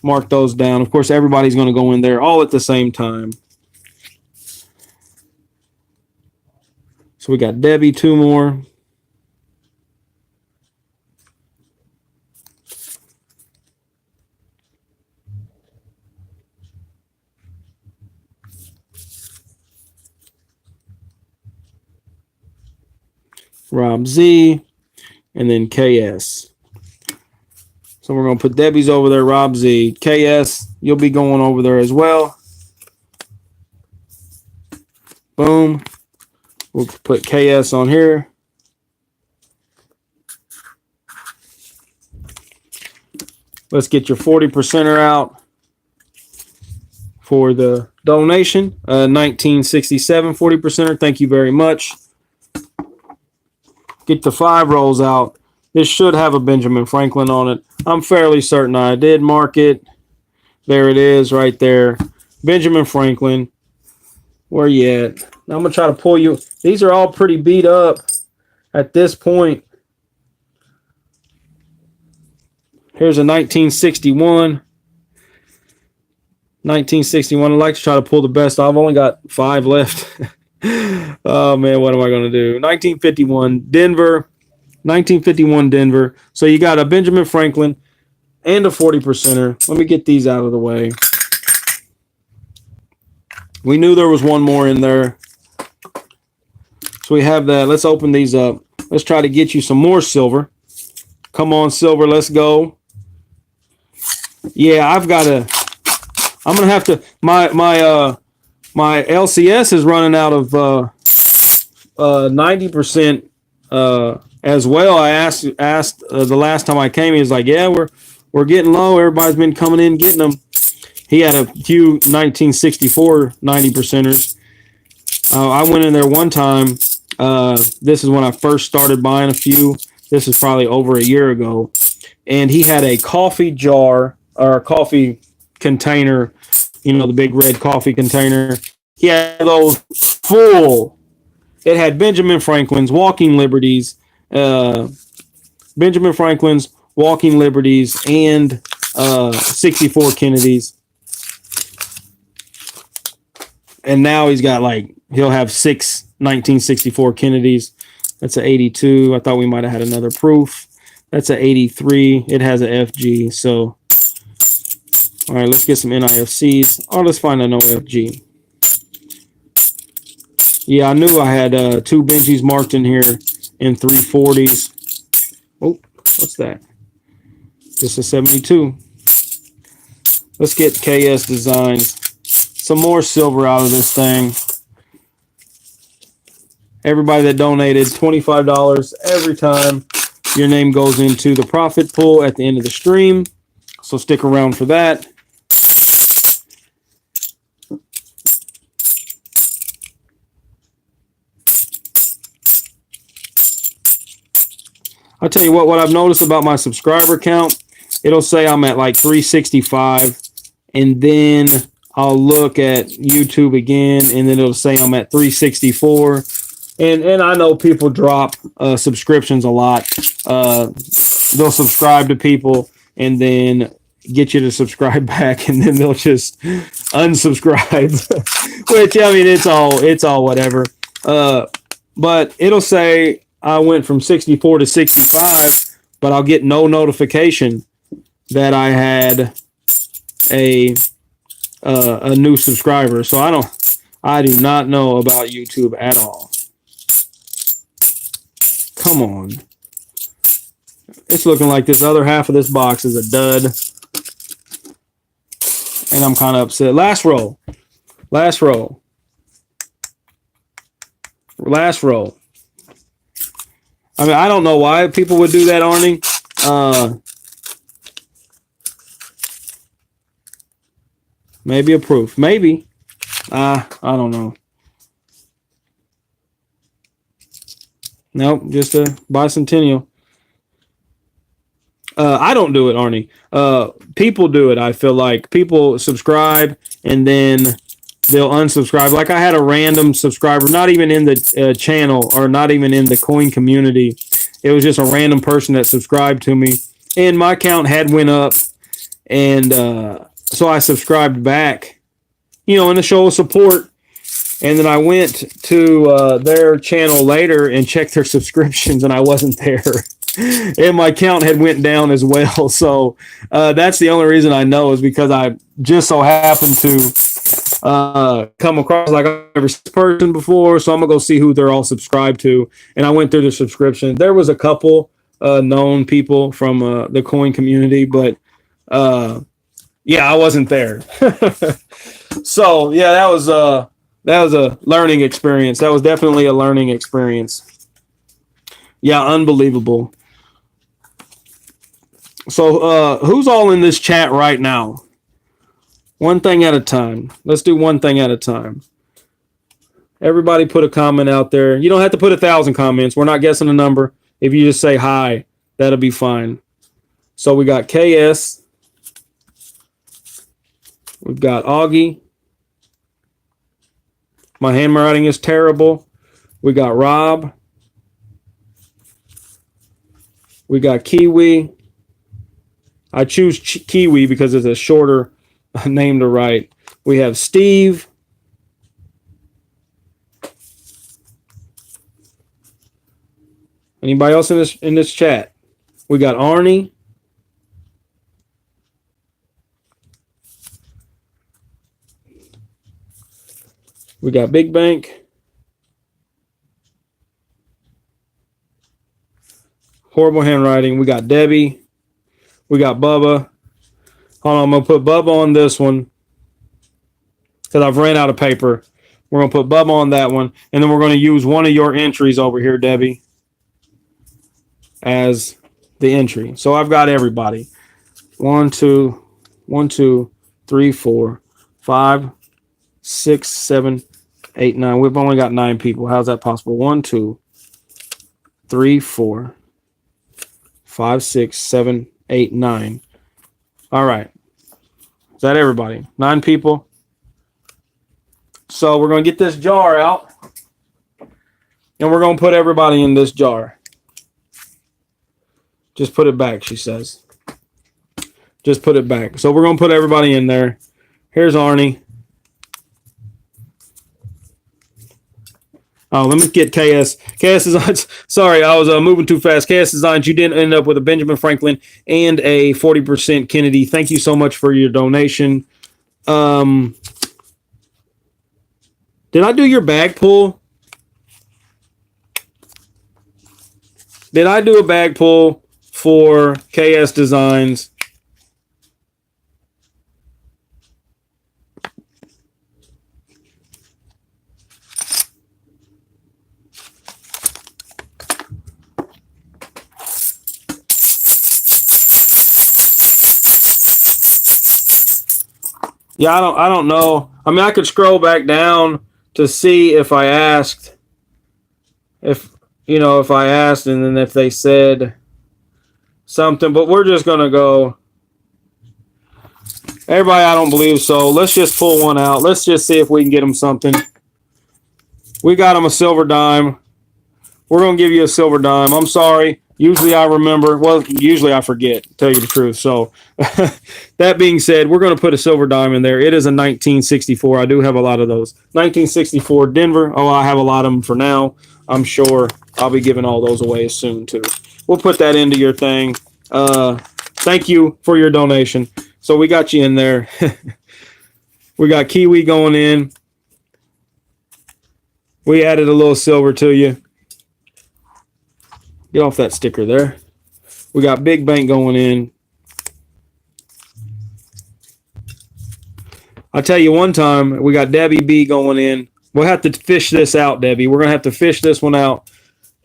Mark those down. Of course, everybody's going to go in there all at the same time. So we got Debbie, 2 more. Rob Z, and then KS. So we're going to put Debbie's over there, Rob Z. KS, you'll be going over there as well. Boom. We'll put KS on here. Let's get your 40%er out for the donation. 1967 40%er. Thank you very much. Get the 5 rolls out. This should have a Benjamin Franklin on it. I'm fairly certain I did mark it. There it is right there. Benjamin Franklin. Where you at? Now I'm going to try to pull you. These are all pretty beat up at this point. Here's a 1961. 1961. I like to try to pull the best. I've only got 5 left. Oh, man, what am I going to do? 1951 Denver. 1951 Denver. So you got a Benjamin Franklin and a 40%er. Let me get these out of the way. We knew there was one more in there. So we have that. Let's open these up. Let's try to get you some more silver. Come on, silver. Let's go. Yeah, I'm going to have to, my LCS is running out of 90% as well. I asked the last time I came, he was like, yeah, we're getting low. Everybody's been coming in getting them. He had a few 1964 90%ers. I went in there one time. This is when I first started buying a few. This is probably over a year ago. And he had a coffee jar or a coffee container, you know, the big red coffee container. He had those full. It had Benjamin Franklin's, Walking Liberties, Benjamin Franklin's, Walking Liberties, and 64 Kennedys. And now he's got he'll have 6 1964 Kennedys. That's an 82. I thought we might have had another proof. That's an 83. It has an FG. So, all right, let's get some NIFCs. Oh, let's find an OFG. Yeah, I knew I had 2 Benjis marked in here and 3 40s. Oh, what's that? Just a 72. Let's get KS Designs. Some more silver out of this thing. Everybody that donated $25 every time, your name goes into the profit pool at the end of the stream. So stick around for that. I'll tell you what I've noticed about my subscriber count. It'll say I'm at 365, and then I'll look at YouTube again, and then it'll say I'm at 364. And I know people drop subscriptions a lot. They'll subscribe to people and then get you to subscribe back, and then they'll just unsubscribe. Which, I mean, it's all whatever. But it'll say I went from 64 to 65, but I'll get no notification that I had a new subscriber. So I do not know about YouTube at all. Come on. It's looking like this other half of this box is a dud. And I'm kind of upset. Last row. Last row. Last row. I mean, I don't know why people would do that, Arnie. Maybe a proof. Maybe. I don't know. Nope, just a bicentennial. I don't do it, Arnie. People do it, I feel like. People subscribe and then they'll unsubscribe. Like I had a random subscriber, not even in the channel or not even in the coin community. It was just a random person that subscribed to me. And my account had went up. And so I subscribed back, you know, in a show of support. And then I went to their channel later and checked their subscriptions, and I wasn't there. And my count had went down as well. So that's the only reason I know, is because I just so happened to come across every person before. So I'm going to go see who they're all subscribed to. And I went through the subscription. There was a couple known people from the coin community, but yeah, I wasn't there. So yeah, that That was a learning experience. That was definitely a learning experience. Yeah, unbelievable. So who's all in this chat right now? One thing at a time. Let's do one thing at a time. Everybody put a comment out there. You don't have to put 1,000 comments. We're not guessing a number. If you just say hi, that'll be fine. So we got KS. We've got Augie. My handwriting is terrible. We got Rob. We got Kiwi. I choose Kiwi because it's a shorter name to write. We have Steve. Anybody else in this chat? We got Arnie. We got Big Bank. Horrible handwriting. We got Debbie. We got Bubba. Hold on, I'm going to put Bubba on this one because I've ran out of paper. We're going to put Bubba on that one, and then we're going to use one of your entries over here, Debbie, as the entry. So I've got everybody. 1, 2, 3, 4, 5, 6, 7, 8, 9. We've only got 9 people. How's that possible? 1, 2, 3, 4, 5, 6, 7, 8, 9. All right. Is that everybody? 9 people. So we're going to get this jar out, and we're going to put everybody in this jar. Just put it back, she says. Just put it back. So we're going to put everybody in there. Here's Arnie. Oh, let me get KS. KS Designs. Sorry, I was moving too fast. KS Designs, you didn't end up with a Benjamin Franklin and a 40% Kennedy. Thank you so much for your donation. Did I do your bag pull? Did I do a bag pull for KS Designs? Yeah, I don't know. I mean, I could scroll back down to see if I asked, if I asked, and then if they said something. But we're just gonna go. Everybody, I don't believe so. Let's just pull one out. Let's just see if we can get them something. We got them a silver dime. We're gonna give you a silver dime. I'm sorry. Usually I remember. Well, usually I forget, to tell you the truth. So that being said, we're going to put a silver dime in there. It is a 1964. I do have a lot of those. 1964 Denver. Oh, I have a lot of them for now. I'm sure I'll be giving all those away soon, too. We'll put that into your thing. Thank you for your donation. So we got you in there. We got Kiwi going in. We added a little silver to you. Get off that sticker there. We got Big Bank going in. I tell you, one time we got Debbie B going in. We'll have to fish this out, Debbie. We're going to have to fish this one out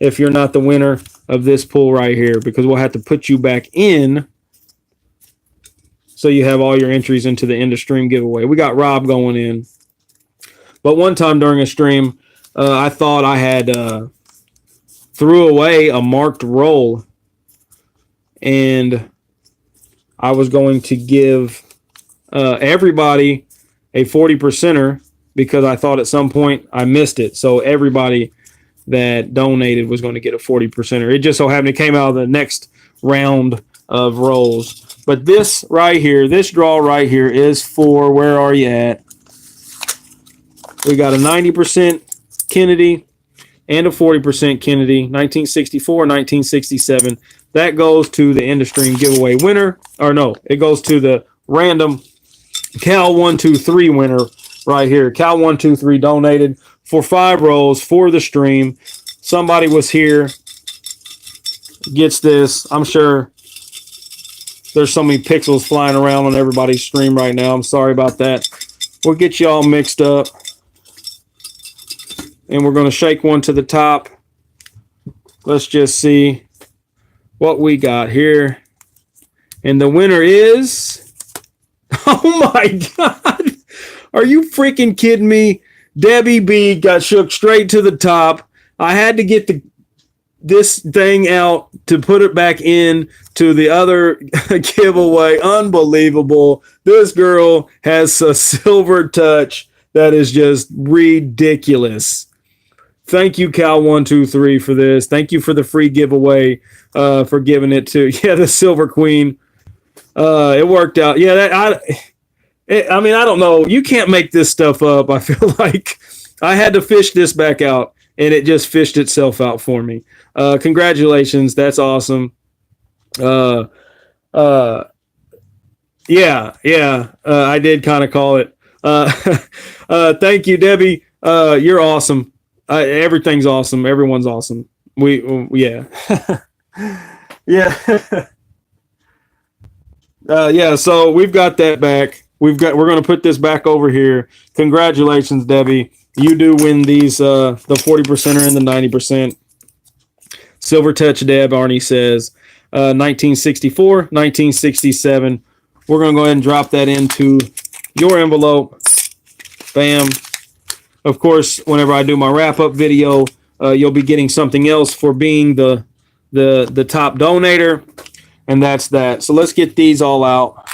if you're not the winner of this pool right here, because we'll have to put you back in so you have all your entries into the end of stream giveaway. We got Rob going in. But one time during a stream, I thought I had threw away a marked roll, and I was going to give everybody a 40%er because I thought at some point I missed it. So everybody that donated was going to get a 40%er. It just so happened it came out of the next round of rolls. But this right here, this draw right here is for, where are you at? We got a 90% Kennedy and a 40% Kennedy, 1964, 1967. That goes to the end of stream giveaway winner. Or no, it goes to the random Cal 123 winner right here. Cal 123 donated for 5 rolls for the stream. Somebody was here, gets this. I'm sure there's so many pixels flying around on everybody's stream right now. I'm sorry about that. We'll get you all mixed up. and we're going to shake one to the top. Let's just see what we got here. And the winner is, oh my God, are you freaking kidding me? Debbie B got shook straight to the top. I had to get this thing out to put it back in to the other giveaway. Unbelievable. This girl has a silver touch that is just ridiculous. Thank you, Cal123, for this. Thank you for the free giveaway, for giving it to, the Silver Queen. It worked out. Yeah, I mean, I don't know. You can't make this stuff up. I feel like I had to fish this back out, and it just fished itself out for me. Congratulations. That's awesome. I did kind of call it. Thank you, Debbie. You're awesome. Everything's awesome. Everyone's awesome. Yeah. So we've got that back. We're going to put this back over here. Congratulations, Debbie. You do win these, the 40%er and the 90%. Silver Touch Deb, Arnie says, 1964, 1967. We're going to go ahead and drop that into your envelope. Bam. Of course, whenever I do my wrap-up video, you'll be getting something else for being the top donator. And that's that. So let's get these all out.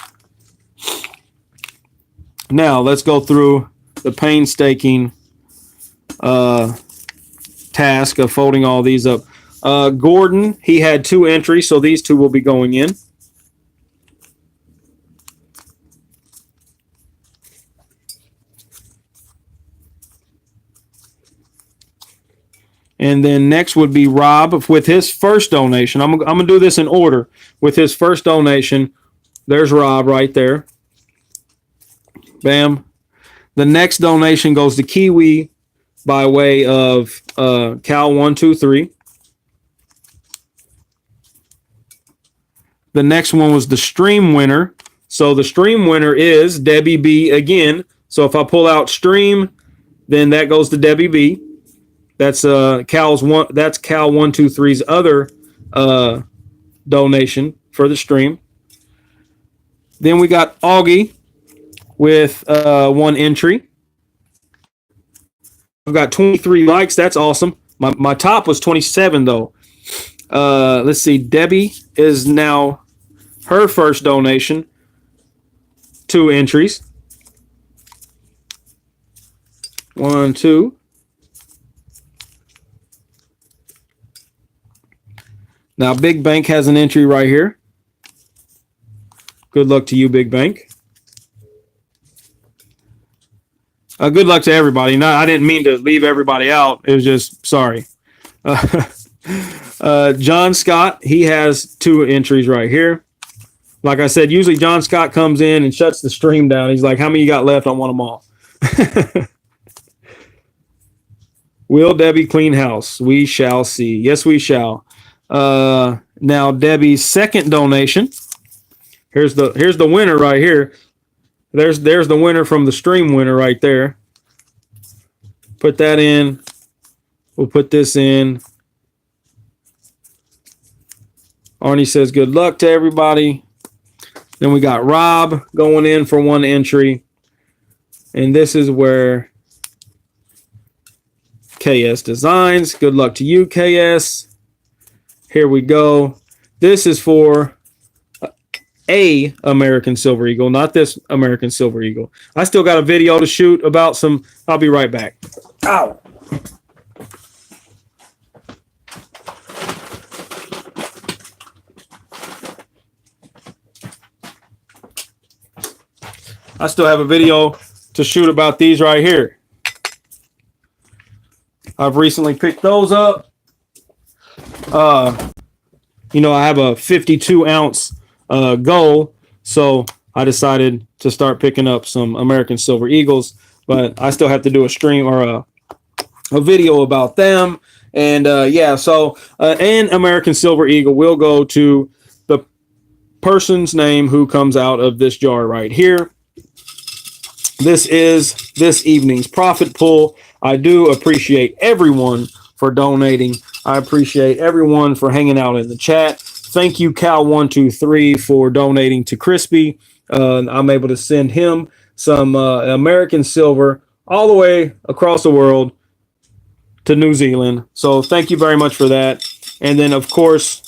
Now, let's go through the painstaking task of folding all these up. Gordon, he had 2 entries, so these 2 will be going in. And then next would be Rob with his first donation. I'm going to do this in order. With his first donation, there's Rob right there. Bam. The next donation goes to Kiwi by way of Cal123. The next one was the stream winner. So the stream winner is Debbie B again. So if I pull out stream, then that goes to Debbie B. That's Cal123's other donation for the stream. Then we got Augie with 1 entry. I've got 23 likes. That's awesome. My top was 27 though. Let's see. Debbie is now her first donation. 2 entries. 1, 2. Now, Big Bank has an entry right here. Good luck to you, Big Bank. Good luck to everybody. No, I didn't mean to leave everybody out. It was just, sorry. John Scott, he has 2 entries right here. Like I said, usually John Scott comes in and shuts the stream down. He's like, how many you got left? I want them all. Will Debbie clean house? We shall see. Yes, we shall. Now Debbie's second donation. Here's the winner right here. There's the winner from the stream winner right there. Put that in. We'll put this in. Arnie says good luck to everybody. Then we got Rob going in for 1 entry. And this is where KS Designs. Good luck to you, KS. Here we go. This is for a American Silver Eagle, not this American Silver Eagle. I still got a video to shoot about some. I'll be right back. Ow. I still have a video to shoot about these right here. I've recently picked those up. I have a 52-ounce goal, so I decided to start picking up some American Silver Eagles, but I still have to do a stream or a video about them. And an American Silver Eagle will go to the person's name who comes out of this jar right here. This is this evening's profit pool. I do appreciate everyone for donating. I appreciate everyone for hanging out in the chat. Thank you, Cal123, for donating to Crispy. I'm able to send him some American silver all the way across the world to New Zealand. So thank you very much for that. And then, of course,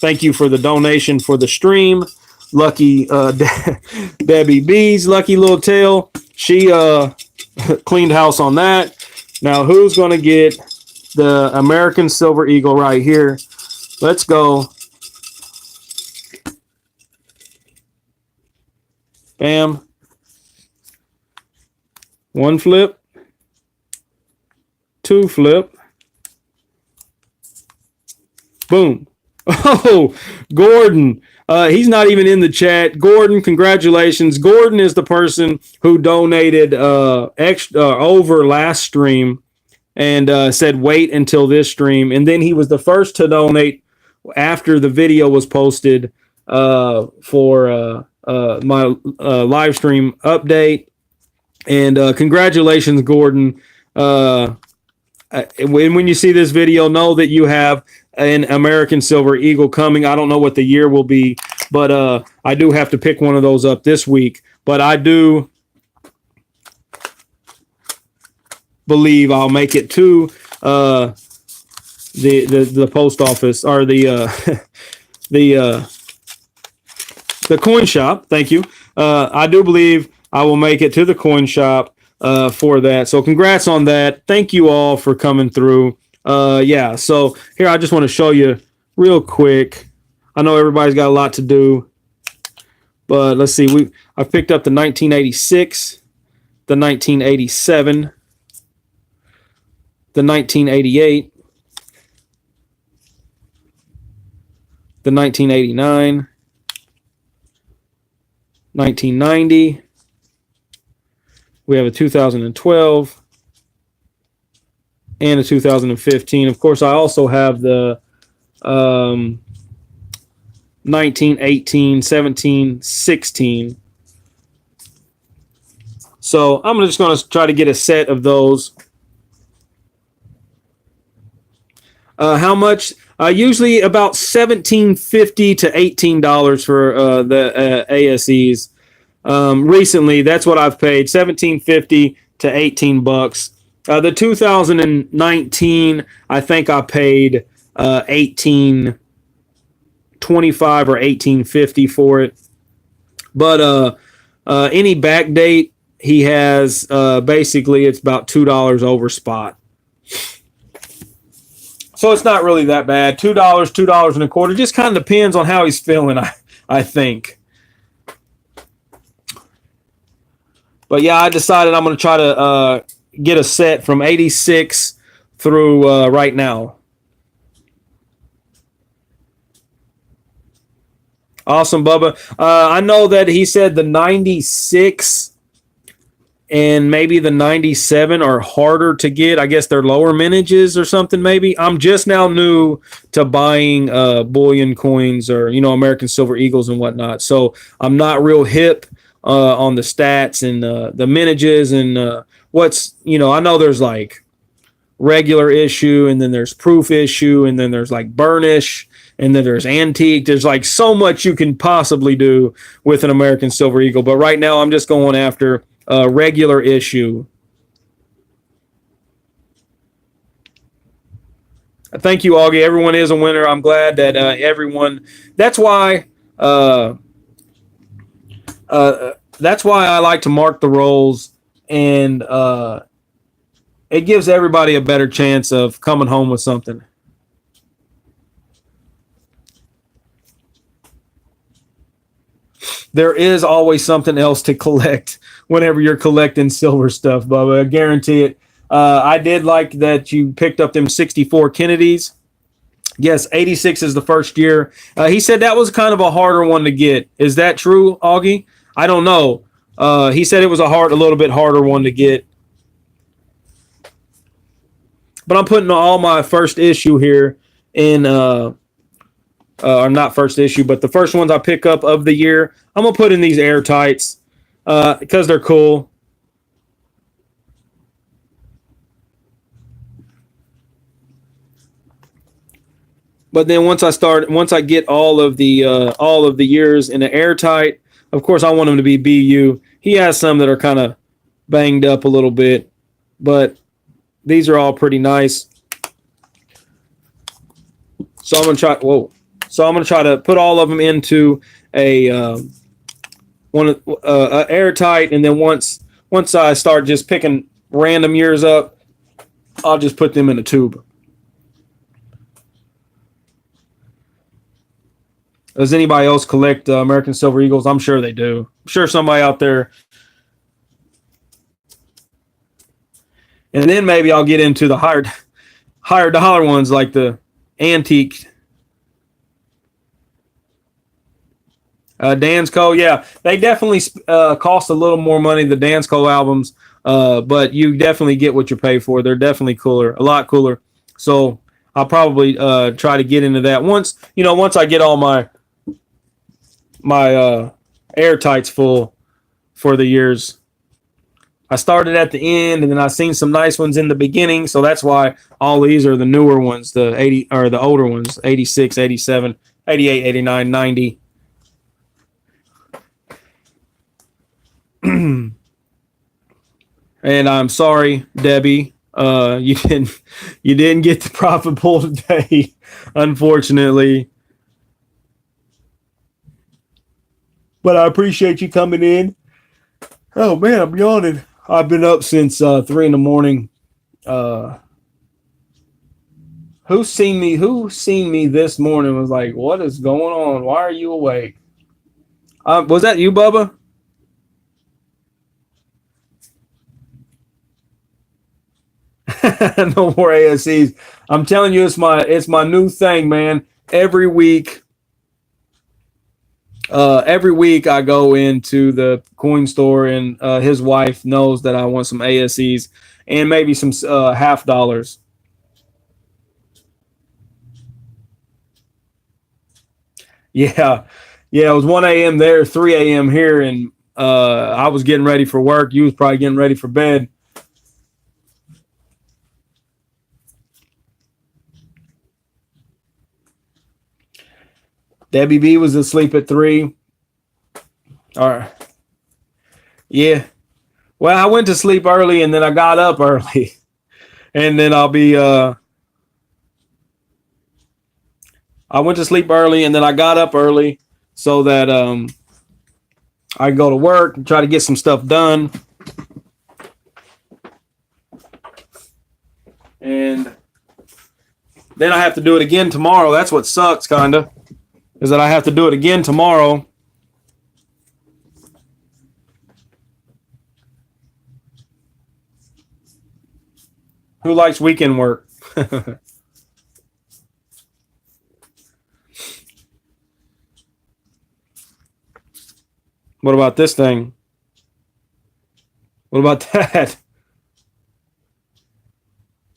thank you for the donation for the stream. Lucky Debbie B's lucky little tail. She cleaned house on that. Now, who's going to get the American Silver Eagle right here? Let's go. Bam. One flip. Two flip. Boom. Oh, Gordon. He's not even in the chat. Gordon, congratulations. Gordon is the person who donated over last stream and said wait until this stream. And then he was the first to donate after the video was posted for my live stream update. And congratulations, Gordon. When you see this video, know that you have an American Silver Eagle coming. I don't know what the year will be, but I do have to pick one of those up this week. But I do believe I'll make it to the post office or the coin shop. Thank you. I do believe I will make it to the coin shop for that. So congrats on that. Thank you all for coming through. Yeah, so here I just want to show you real quick. I know everybody's got a lot to do, but let's see. I picked up the 1986, the 1987, the 1988, the 1989, 1990. We have a 2012 and a 2015. Of course, I also have the 19, 18, 17, 16. So I'm just going to try to get a set of those. How much? Usually about $17.50 to $18 for the ASEs. Recently, that's what I've paid, $17.50 to $18. The 2019, I think I paid $18.25 or $18.50 for it. But any back date he has, basically it's about $2 over spot. So it's not really that bad. $2.25. Just kind of depends on how he's feeling, I think. But yeah, I decided I'm going to try to get a set from 86 through right now. Awesome, Bubba. I know that he said the 96 and maybe the 97 are harder to get. I guess they're lower mintages or something maybe. I'm just now new to buying bullion coins or, American Silver Eagles and whatnot. So I'm not real hip on the stats and the mintages and what's, I know there's like regular issue and then there's proof issue and then there's like burnish and then there's antique. There's like so much you can possibly do with an American Silver Eagle. But right now I'm just going after regular issue. Thank you, Augie. Everyone is a winner. I'm glad that everyone. That's why I like to mark the rolls, and it gives everybody a better chance of coming home with something. There is always something else to collect whenever you're collecting silver stuff, Bubba. I guarantee it. I did like that you picked up them 64 Kennedys. Yes, 86 is the first year. He said that was kind of a harder one to get. Is that true, Augie? I don't know. He said it was a little bit harder one to get. But I'm putting all my first issue here in, or not first issue, but the first ones I pick up of the year. I'm going to put in these airtights because they're cool. But then once I get all of the years in the airtight, of course I want them to be BU. He has some that are kind of banged up a little bit, but these are all pretty nice. So I'm gonna try. Whoa! So I'm gonna try to put all of them into a airtight, and then once I start just picking random years up, I'll just put them in a tube. Does anybody else collect American Silver Eagles? I'm sure they do. I'm sure somebody out there. And then maybe I'll get into the higher dollar ones like the antique. Dansko, yeah, they definitely cost a little more money, the Dansko albums, but you definitely get what you pay for. They're definitely cooler, a lot cooler. So I'll probably try to get into that once I get all my airtights full for the years. I started at the end, and then I seen some nice ones in the beginning, so that's why all these are the newer ones, the 80 or the older ones, 86, 87, 88, 89, 90. And I'm sorry, Debbie, you didn't get the profit pool today, unfortunately. But I appreciate you coming in. Oh man, I'm yawning. I've been up since 3 in the morning. Who's seen me this morning was like, what is going on? Why are you awake? Was that you, Bubba? No more ASCs. I'm telling you, it's my new thing, man. Every week I go into the coin store, and his wife knows that I want some ASCs and maybe some $50. Yeah. It was 1 a.m. there, 3 a.m. here, and I was getting ready for work. You was probably getting ready for bed. Debbie B was asleep at 3. All right. Yeah. Well, I went to sleep early, and then I got up early. And then I went to sleep early, and then I got up early so that I go to work and try to get some stuff done. And then I have to do it again tomorrow. That's what sucks, kind of, is that I have to do it again tomorrow. Who likes weekend work? What about this thing? What about that?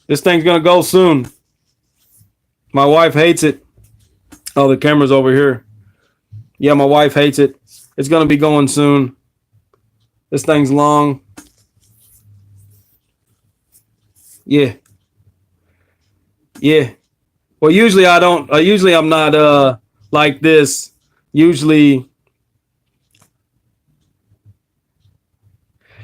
This thing's going to go soon. My wife hates it. Oh, the camera's over here. Yeah, my wife hates it. It's going to be going soon. This thing's long. Yeah. Well, usually I don't. Usually I'm not like this. Usually.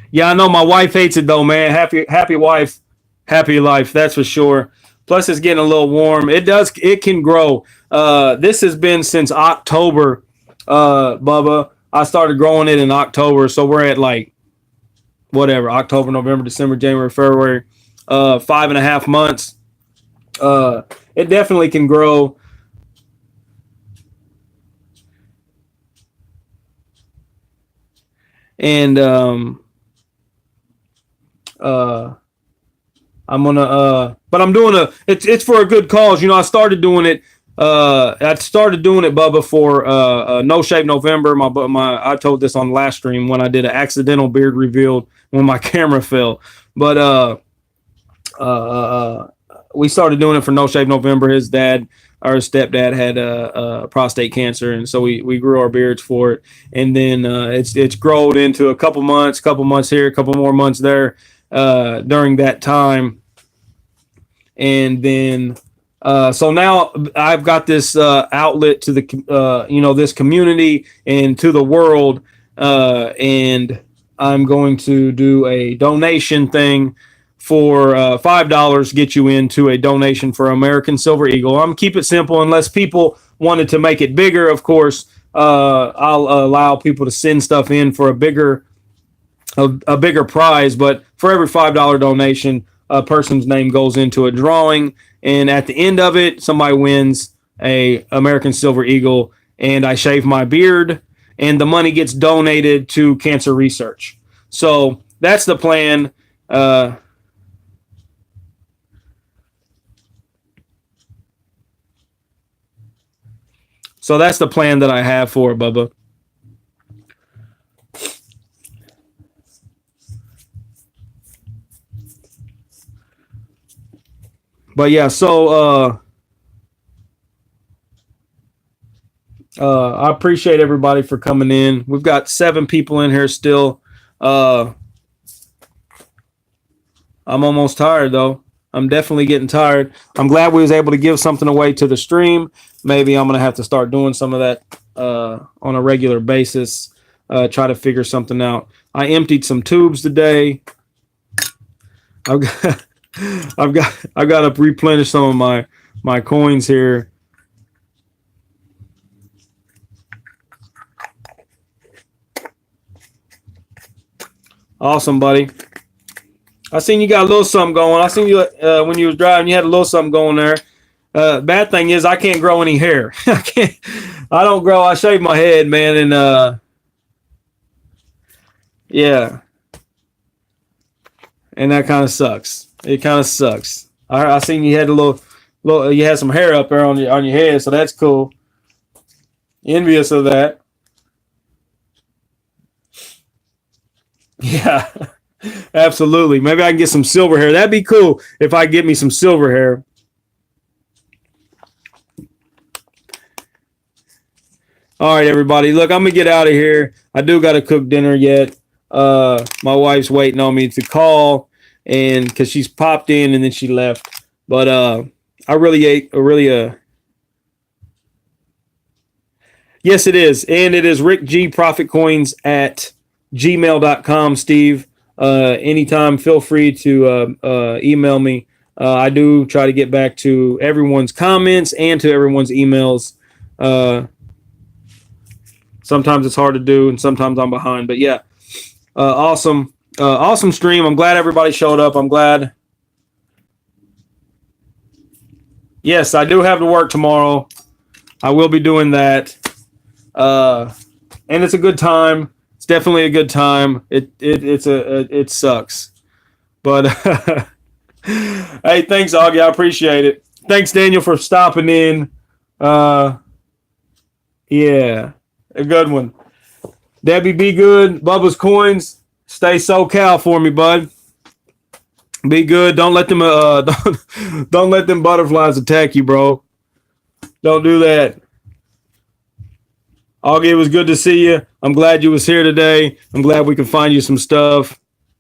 Yeah, I know my wife hates it though, man. Happy wife, happy life. That's for sure. Plus, it's getting a little warm. It can grow. This has been since October, Bubba. I started growing it in October, so we're at like whatever, October, November, December, January, February, 5.5 months. It definitely can grow. And I'm gonna but I'm doing it's for a good cause. I started doing it. Bubba, for No Shave November. I told this on last stream when I did an accidental beard reveal when my camera fell. But we started doing it for No Shave November. His stepdad had prostate cancer, and so we grew our beards for it. And then it's grown into a couple months here, a couple more months there during that time. And then So now I've got this outlet to the this community and to the world, and I'm going to do a donation thing for $5. Get you into a donation for American Silver Eagle. I'm keep it simple unless people wanted to make it bigger. Of course, I'll allow people to send stuff in for a bigger prize. But for every $5 donation, a person's name goes into a drawing, and at the end of it, somebody wins a American Silver Eagle, and I shave my beard, and the money gets donated to cancer research. So that's the plan. So that's the plan that I have for it, Bubba. But yeah, so I appreciate everybody for coming in. We've got 7 people in here still. I'm almost tired though. I'm definitely getting tired. I'm glad we was able to give something away to the stream. Maybe I'm gonna have to start doing some of that on a regular basis. Try to figure something out. I emptied some tubes today. I've got to replenish some of my coins here. Awesome, buddy. I seen you got a little something going. I seen you when you was driving. You had a little something going there. Bad thing is I can't grow any hair. I don't grow. I shave my head, man, and yeah, and that kind of sucks. It kind of sucks. I seen you had a little. You had some hair up there on your head, so that's cool. Envious of that. Yeah, absolutely. Maybe I can get some silver hair. That'd be cool if I get me some silver hair. All right, everybody. Look, I'm gonna get out of here. I do got to cook dinner yet. My wife's waiting on me to call, and because she's popped in and then she left. But I really ate yes, it is, and it is Rickgeeprofitcoins at gmail.com, Steve. Anytime, feel free to email me. I do try to get back to everyone's comments and to everyone's emails. Sometimes it's hard to do, and sometimes I'm behind. But yeah, awesome stream. I'm glad everybody showed up. I'm glad. Yes, I do have to work tomorrow. I will be doing that. And it's a good time. It's definitely a good time. It sucks. But hey, thanks, Augie. I appreciate it. Thanks, Daniel, for stopping in. Yeah, a good one. Debbie, be good. Bubba's Coins, stay SoCal for me, bud. Be good. Don't let them don't let them butterflies attack you, bro. Don't do that. Augie, it was good to see you. I'm glad you was here today. I'm glad we could find you some stuff.